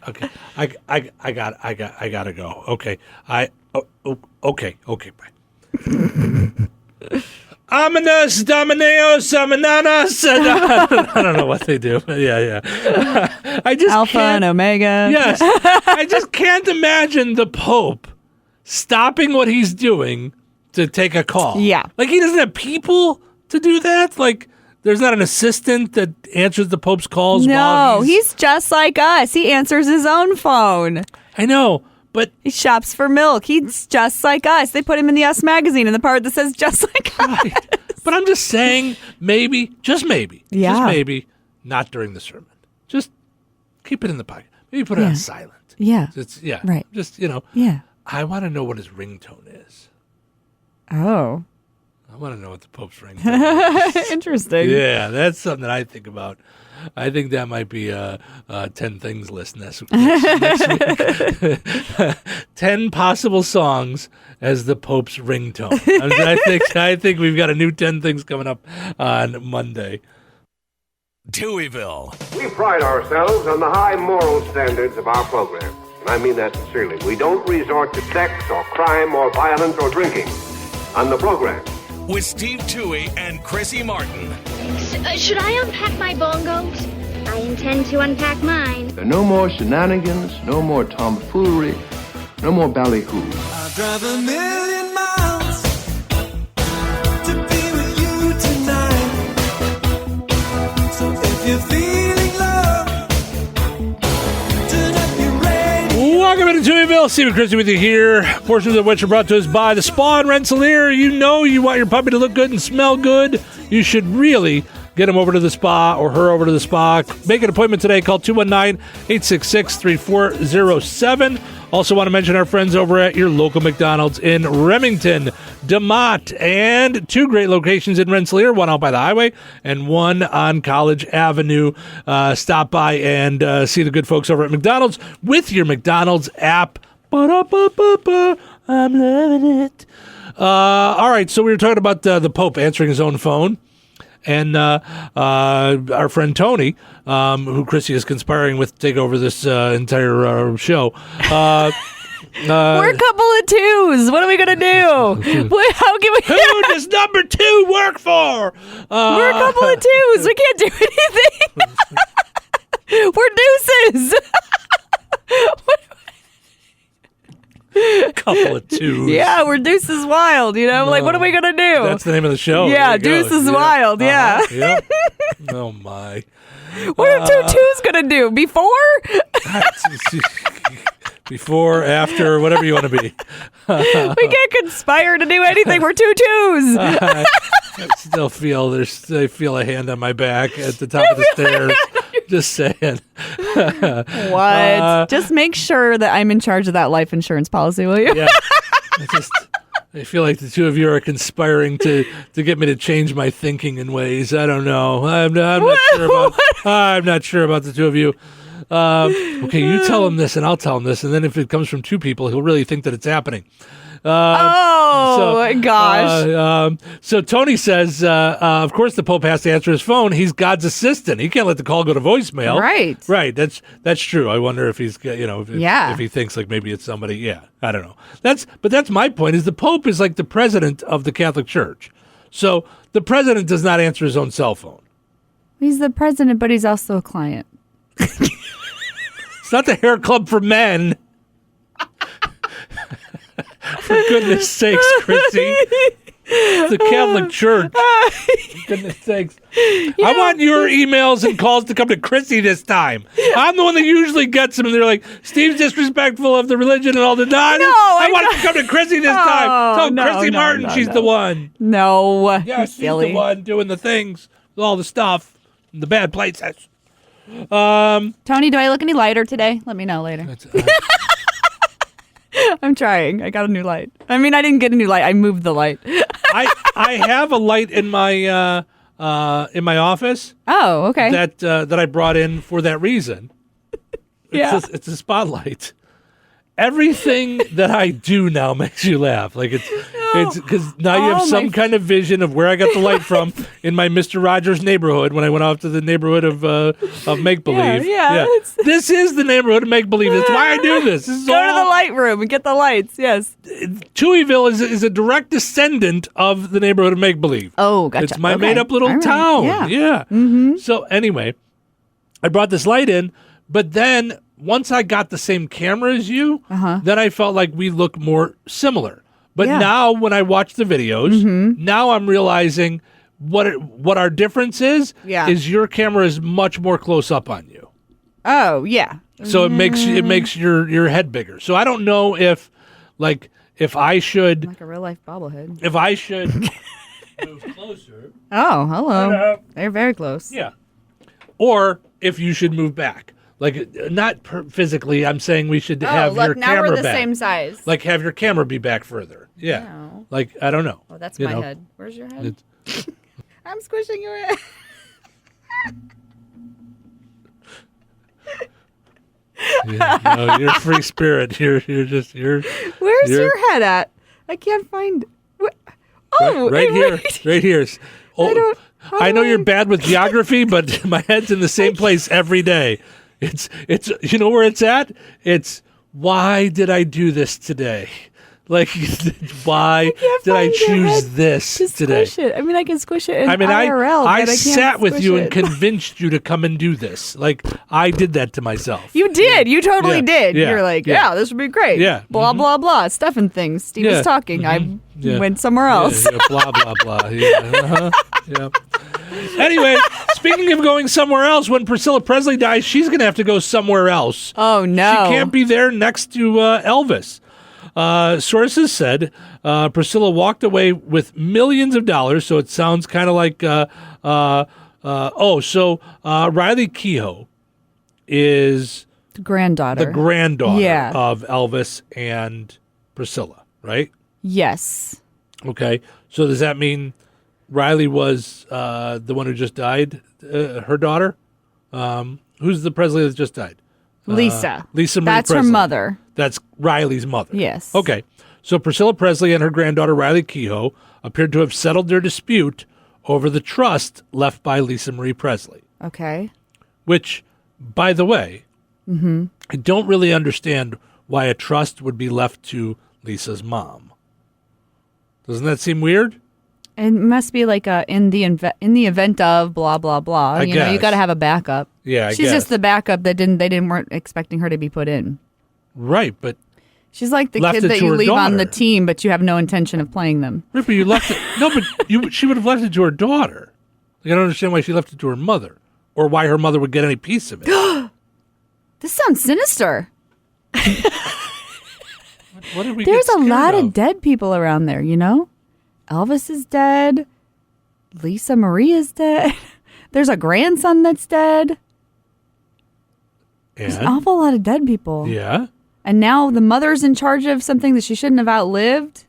Okay. I gotta go. Okay. Okay. Bye. Ominous Domineos Aminanas. I don't know what they do. Yeah. I just Alpha and Omega. Yes. I just can't imagine the Pope stopping what he's doing to take a call. Yeah. Like he doesn't have people to do that. Like there's not an assistant that answers the Pope's calls. No, he's just like us. He answers his own phone. I know. But he shops for milk. He's just like us. They put him in the Us magazine in the part that says just like us. But I'm just saying, maybe, just maybe, not during the sermon. Just keep it in the pocket. Maybe put it on silent. Yeah. Right. Just, Yeah. I want to know what his ringtone is. Oh. I want to know what the Pope's ringtone is. Interesting. Yeah, that's something that I think about. I think that might be a 10 things list next week. 10 possible songs as the Pope's ringtone. I think we've got a new 10 things coming up on Monday. Touhyville. We pride ourselves on the high moral standards of our program. And I mean that sincerely. We don't resort to sex or crime or violence or drinking on the program. with Steve Touhy and Chrissy Martin. Should I unpack my bongos? I intend to unpack mine. There are no more shenanigans, no more tomfoolery, no more ballyhoo. I'll drive 1,000,000 miles to be with you tonight. So if you're feeling love, turn up your radio. Welcome into Touhyville. Steve and Chrissy with you here. Portions of which are brought to us by the Spa in Rensselaer. You know you want your puppy to look good and smell good. You should really get him over to the spa or her over to the spa. Make an appointment today. Call 219-866-3407. Also want to mention our friends over at your local McDonald's in Remington, DeMott, and 2 great locations in Rensselaer, one out by the highway and one on College Avenue. Stop by and see the good folks over at McDonald's with your McDonald's app. Ba-da-ba-ba-ba. I'm loving it. All right, so we were talking about the Pope answering his own phone. And our friend Tony, who Chrissy is conspiring with to take over this entire show. We're a couple of twos. What are we going to do? How can we? Who does number 2 work for? We're a couple of twos. We can't do anything. We're deuces. Couple of twos. Yeah, we're Deuces Wild, you know? Like, what are we going to do? That's the name of the show. Yeah, Deuces Wild, yeah. Yep. Oh, my. What are 2 twos going to do? Before? Before, after, whatever you want to be. We can't conspire to do anything. We're 2 twos. I still feel I feel a hand on my back at the top of the stairs. Just saying. What? Just make sure that I'm in charge of that life insurance policy, will you? Yeah. I feel like the 2 of you are conspiring to get me to change my thinking in ways. I don't know. I'm not sure about the 2 of you. Okay, you tell him this and I'll tell him this, and then if it comes from 2 people, he'll really think that it's happening. Gosh. So Tony says, of course the Pope has to answer his phone. He's God's assistant. He can't let the call go to voicemail. Right. That's true. I wonder if he's, if he thinks like maybe it's somebody. Yeah, I don't know. But that's my point is the Pope is like the president of the Catholic Church. So the president does not answer his own cell phone. He's the president, but he's also a client. It's not the hair club for men. For goodness sakes, Chrissy. It's the Catholic Church. For goodness sakes. I want your emails and calls to come to Chrissy this time. I'm the one that usually gets them, and they're like, Steve's disrespectful of the religion and all the time. No, I want it to come to Chrissy this time. Tell Chrissy Martin she's the one. No. Yeah, she's the one doing the things, all the stuff, the bad places. Tony, do I look any lighter today? Let me know later. I'm trying. I got a new light. I mean, I didn't get a new light. I moved the light. I have a light in my office. Oh, okay. That I brought in for that reason. It's a spotlight. Everything that I do now makes you laugh. Like it's because now you have some kind of vision of where I got the light from in my Mr. Rogers neighborhood when I went off to the neighborhood of make believe. Yeah. This is the neighborhood of make believe. That's why I do this. This is Go to the light room and get the lights. Yes. Touhyville is a direct descendant of the neighborhood of make believe. Oh, gotcha. It's my made up little town. Yeah. Mm-hmm. So anyway, I brought this light in, but then once I got the same camera as you, then I felt like we look more similar. But now when I watch the videos, now I'm realizing what our difference is your camera is much more close up on you. Oh, yeah. So it makes your head bigger. So I don't know if I should like a real life bobblehead. If I should move closer. Oh, hello. They're very close. Yeah. Or if you should move back. Like, not physically, I'm saying we should have your camera back. now we're the same size. Like, have your camera be back further. Yeah. No. Like, I don't know. Oh, that's my head. Where's your head? I'm squishing your head. You're a free spirit. You're Where's your head at? I can't find it. Oh, right here. Right here. Oh, I know you're bad with geography, but my head's in the same place every day. It's you know where it's at? It's why did I do this today? Like, why did I choose this today? Squish it. I mean, I can squish it in I mean, IRL, I but I can't sat with squish you it. and convinced you to come and do this. Like, I did that to myself. You did. You totally did. Yeah. You're like, Yeah. this would be great. Yeah. Blah, blah, blah. Stuff and things. Steve was talking. I went somewhere else. Yeah, blah, blah, blah. Yeah. Yeah. Anyway, speaking of going somewhere else, when Priscilla Presley dies, she's going to have to go somewhere else. Oh, no. She can't be there next to Elvis. Sources said Priscilla walked away with millions of dollars, so it sounds kind of like, Riley Keough is The granddaughter. of Elvis and Priscilla, right? Yes. Okay, so does that mean Riley was the one who just died, her daughter? Who's the Presley that just died? Lisa. Lisa Marie That's Presley. her mother. That's Riley's mother. Yes. Okay. So Priscilla Presley and her granddaughter Riley Keough appeared to have settled their dispute over the trust left by Lisa Marie Presley. Okay. Which, by the way, I don't really understand why a trust would be left to Lisa's mom. Doesn't that seem weird? It must be like in the event of blah blah blah. You know, you got to have a backup. Yeah, she's just the backup that weren't expecting her to be put in. Right, but she's like the left kid it that to you her leave on daughter. the team, but you have no intention of playing them. Right, but you left it. No, but she would have left it to her daughter. Like, I don't understand why she left it to her mother, or why her mother would get any piece of it. This sounds sinister. What did we There's get a lot scared of dead people around there, you know? Elvis is dead. Lisa Marie is dead. There's a grandson that's dead. There's an awful lot of dead people. Yeah. And now the mother's in charge of something that she shouldn't have outlived.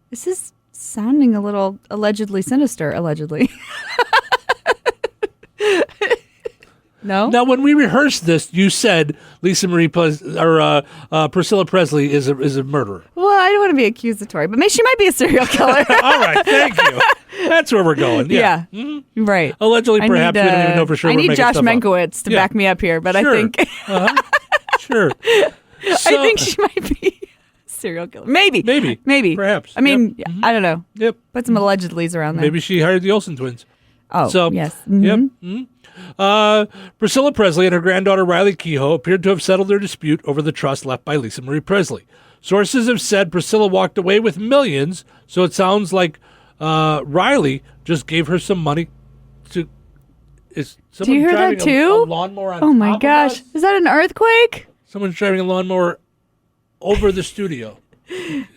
This is sounding a little allegedly sinister, allegedly. No? Now, when we rehearsed this, you said Lisa Marie Priscilla Presley is a murderer. Well, I don't want to be accusatory, but maybe she might be a serial killer. All right, thank you. That's where we're going. Yeah. Right. Allegedly, perhaps we don't even know for sure. I we're need making Josh stuff up. Mankiewicz to back me up here, but Sure. I think Sure. I think she might be a serial killer. Maybe. Perhaps. I mean, I don't know. Yep. Put some allegedlys around there. Maybe she hired the Olsen twins. Oh, so, yes. Yep. Priscilla Presley and her granddaughter Riley Keough appeared to have settled their dispute over the trust left by Lisa Marie Presley. Sources have said Priscilla walked away with millions, so it sounds like Riley just gave her some money to. Is Do someone you hear driving that too? A lawnmower on oh my top gosh. of us? Is that an earthquake? Someone's driving a lawnmower over the studio.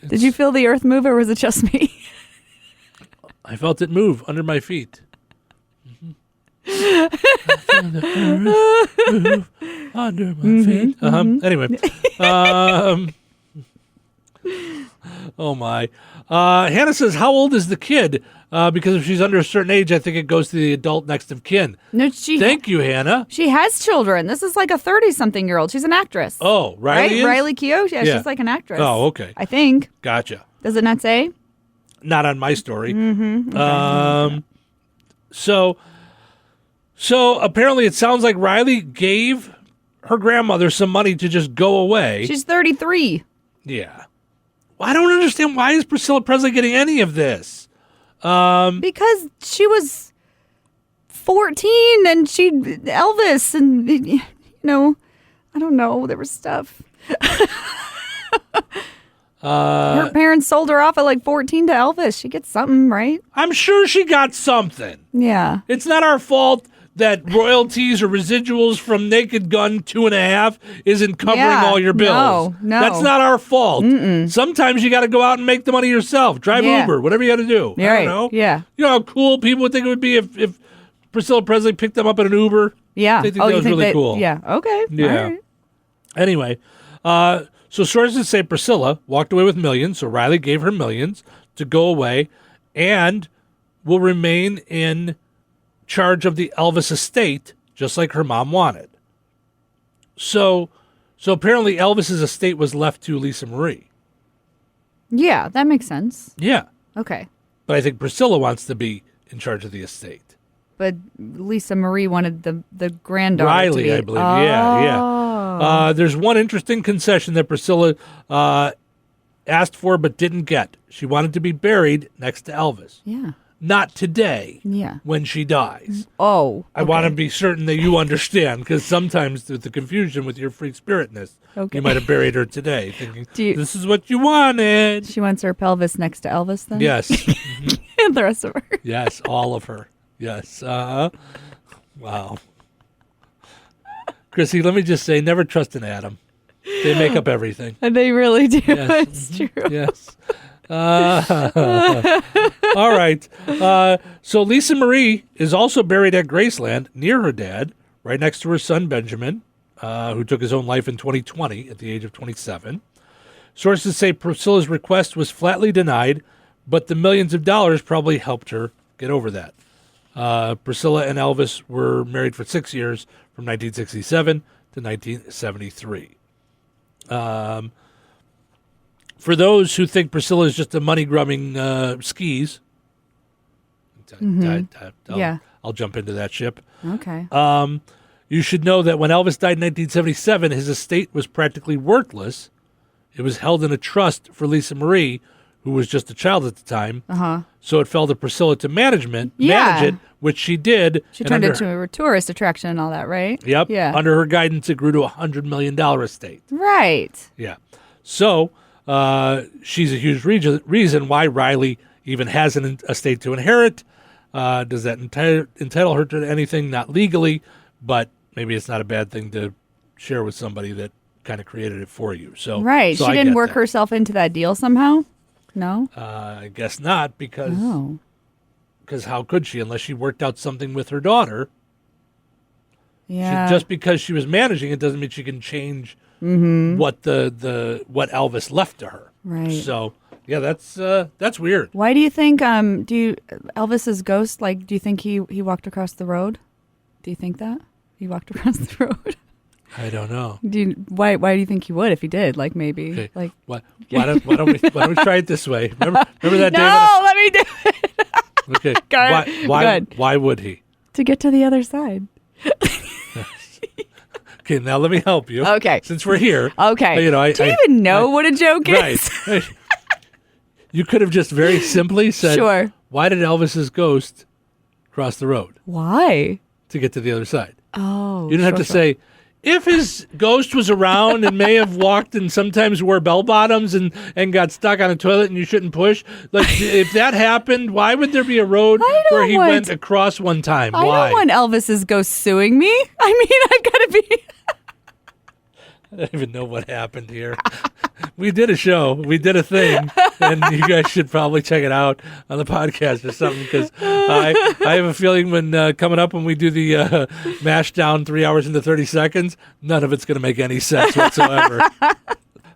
Did you feel the earth move or was it just me? I felt it move under my feet. Under my feet. Anyway. Oh, my. Hannah says, how old is the kid? Because if she's under a certain age, I think it goes to the adult next of kin. No, Thank you, Hannah. She has children. This is like a 30-something-year-old. She's an actress. Oh, Riley right? is? Riley Keough? Yeah, she's like an actress. Oh, okay. I think. Gotcha. Does it not say? Not on my story. Okay. So apparently it sounds like Riley gave her grandmother some money to just go away. She's 33. Yeah. Well, I don't understand, why is Priscilla Presley getting any of this? Because she was 14 and Elvis and, you know, I don't know. There was stuff. Her parents sold her off at like 14 to Elvis. She gets something, right? I'm sure she got something. Yeah. It's not our fault that royalties or residuals from Naked Gun 2.5 isn't covering all your bills. No. That's not our fault. Sometimes you got to go out and make the money yourself. Drive Uber, whatever you got to do. I don't know. Yeah. You know how cool people would think it would be if Priscilla Presley picked them up in an Uber? Yeah. They think that was really cool. Yeah. Okay. Yeah. All right. Anyway, so sources say Priscilla walked away with millions, so Riley gave her millions to go away and will remain in charge of the Elvis estate, just like her mom wanted. So apparently Elvis's estate was left to Lisa Marie. Yeah, that makes sense. Yeah. Okay. But I think Priscilla wants to be in charge of the estate. But Lisa Marie wanted the granddaughter Riley, to be. I believe. Yeah. There's one interesting concession that Priscilla asked for but didn't get. She wanted to be buried next to Elvis. Yeah. Not today. Yeah. When she dies. Oh. I want to be certain that you understand, because sometimes with the confusion with your free spiritness, you might have buried her today, thinking this is what you wanted. She wants her pelvis next to Elvis, then. Yes. And the rest of her. Yes, all of her. Yes. Wow. Chrissy, let me just say, never trust an atom. They make up everything. They really do. Yes. It's true. Yes. All right. So Lisa Marie is also buried at Graceland near her dad, right next to her son Benjamin, who took his own life in 2020 at the age of 27. Sources say Priscilla's request was flatly denied, but the millions of dollars probably helped her get over that. Priscilla and Elvis were married for 6 years, from 1967 to 1973. For those who think Priscilla is just a money-grubbing skis, I'll jump into that ship. Okay. You should know that when Elvis died in 1977, his estate was practically worthless. It was held in a trust for Lisa Marie, who was just a child at the time. So it fell to Priscilla to manage it, which she did. She turned it into a tourist attraction and all that, right? Yep. Yeah. Under her guidance, it grew to a $100 million estate. Right. Yeah. So she's a huge reason why Riley even has an estate to inherit. Does that entitle her to anything? Not legally, but maybe it's not a bad thing to share with somebody that kind of created it for you. So right. So she I didn't get work that. herself into that deal somehow? No? I guess not, because how could she, unless she worked out something with her daughter? Yeah. Just because she was managing it doesn't mean she can change what what Elvis left to her. Right. So yeah, that's weird. Why do you think Elvis's ghost, do you think he walked across the road? Do you think that? He walked across the road? I don't know. Why do you think he would if he did? Maybe. Okay. Why don't we try it this way? Remember that day? No, let me do it. Okay. Good. Why would he? To get to the other side. Okay, now let me help you. Okay. Since we're here. Okay. Do you even know what a joke is? Right. You could have just very simply said, Sure. Why did Elvis's ghost cross the road? Why? To get to the other side. Oh. You didn't have to say, if his ghost was around and may have walked and sometimes wore bell bottoms and got stuck on a toilet and you shouldn't push, if that happened, why would there be a road where he went across one time? Why? I don't want Elvis's ghost suing me. I mean, I've got to be... I don't even know what happened here. We did a show. We did a thing. And you guys should probably check it out on the podcast or something, because I have a feeling coming up when we do the mash down 3 hours into 30 seconds, none of it's going to make any sense whatsoever.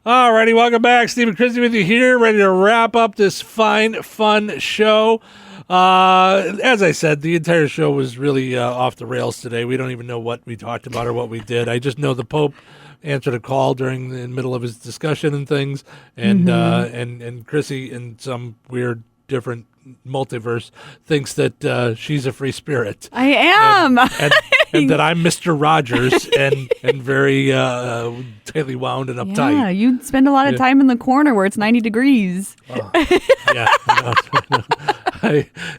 All righty, welcome back. Steve and Chrissy with you here, ready to wrap up this fine, fun show. As I said, the entire show was really off the rails today. We don't even know what we talked about or what we did. I just know the Pope answered a call in the middle of his discussion and things, and and Chrissy, in some weird different multiverse, thinks that she's a free spirit. I am, and that I'm Mr. Rogers and very tightly wound and uptight. Yeah, you spend a lot of time in the corner where it's 90 degrees. Yeah,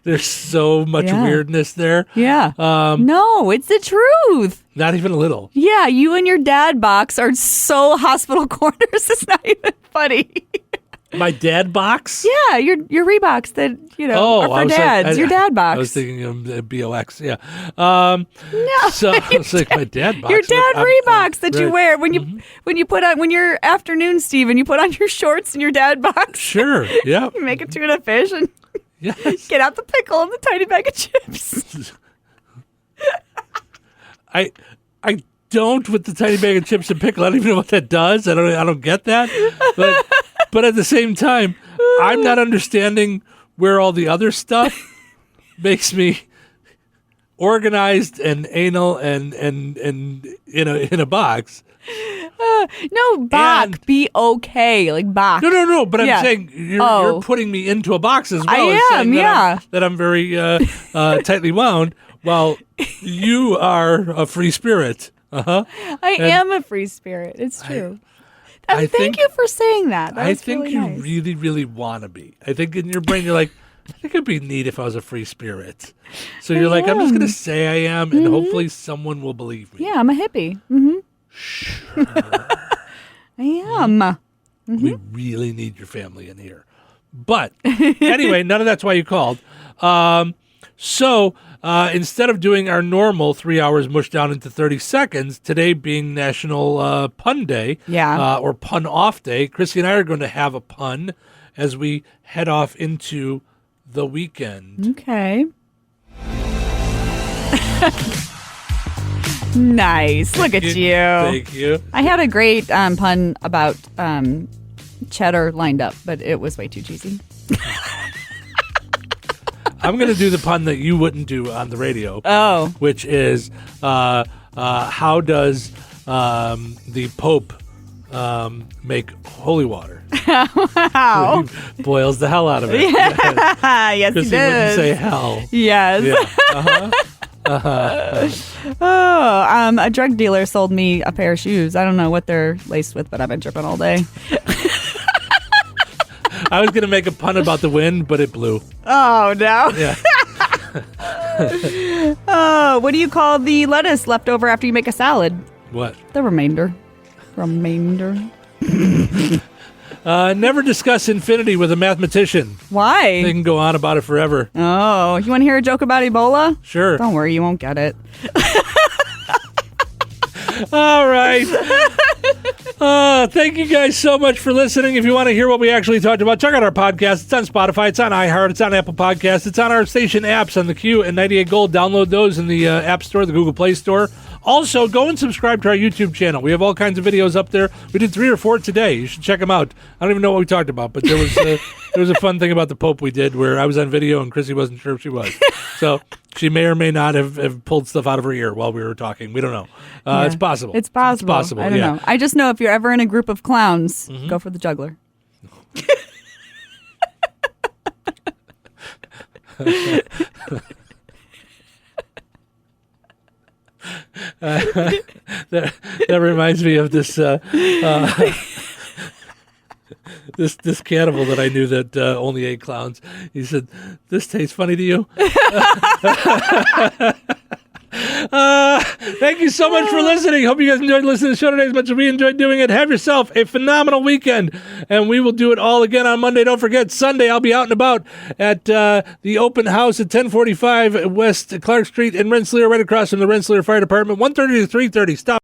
there's so much weirdness there. Yeah, no, it's the truth. Not even a little. Yeah, you and your dad box are so hospital corners. It's not even funny. My dad box? Yeah, your Reeboks that, are for dads. Your dad box. I was thinking of BOX, yeah. No. So I was like, my dad box. Your dad Reeboks that you wear when you're afternoon, Steve, and you put on your shorts and your dad box. Sure, yeah. You make a tuna fish and yes. Get out the pickle and the tiny bag of chips. I don't with the tiny bag of chips and pickle. I don't even know what that does. I don't get that. But at the same time, I'm not understanding where all the other stuff makes me organized and anal and in a box. No, Bach. B-O-K, like Bach. No. But I'm saying you're putting me into a box as well. I am, that I'm very tightly wound. Well, you are a free spirit. I am a free spirit. It's true. Thank you for saying that. I think really you nice. really, really want to be. I think in your brain you're like, I think it'd be neat if I was a free spirit. So you're like, I'm just going to say I am, and hopefully someone will believe me. Yeah, I'm a hippie. Mm-hmm. Sure. I am. We really need your family in here. But anyway, none of that's why you called. So instead of doing our normal 3 hours mushed down into 30 seconds, today being National Pun Day, or Pun Off Day, Chrissy and I are going to have a pun as we head off into the weekend. Okay. Nice. Look at you. Thank you. I had a great pun about cheddar lined up, but it was way too cheesy. I'm going to do the pun that you wouldn't do on the radio. Oh. Which is, how does the Pope make holy water? Wow. He boils the hell out of it. Yeah. Yes, he Because he wouldn't does. say hell. Yes. Yeah. A drug dealer sold me a pair of shoes. I don't know what they're laced with, but I've been tripping all day. I was going to make a pun about the wind, but it blew. Oh, no. Yeah. Oh, what do you call the lettuce left over after you make a salad? What? The remainder. Never discuss infinity with a mathematician. Why? They can go on about it forever. Oh, you want to hear a joke about Ebola? Sure. Don't worry, you won't get it. All right. Thank you guys so much for listening. If you want to hear what we actually talked about, check out our podcast. It's on Spotify. It's on iHeart. It's on Apple Podcasts. It's on our station apps on the Q and 98 Gold. Download those in the App Store, the Google Play Store. Also, go and subscribe to our YouTube channel. We have all kinds of videos up there. We did 3 or 4 today. You should check them out. I don't even know what we talked about, but there was a fun thing about the Pope we did where I was on video and Chrissy wasn't sure if she was. So she may or may not have pulled stuff out of her ear while we were talking. We don't know. Yeah. It's possible. It's possible. I don't know. I just know if you're ever in a group of clowns, go for the juggler. That reminds me of this this cannibal that I knew that only ate clowns. He said, "This tastes funny to you." Thank you so much for listening. Hope you guys enjoyed listening to the show today as much as we enjoyed doing it. Have yourself a phenomenal weekend, and we will do it all again on Monday. Don't forget, Sunday I'll be out and about at the open house at 1045 West Clark Street in Rensselaer, right across from the Rensselaer Fire Department, 1:30 to 3:30. Stop.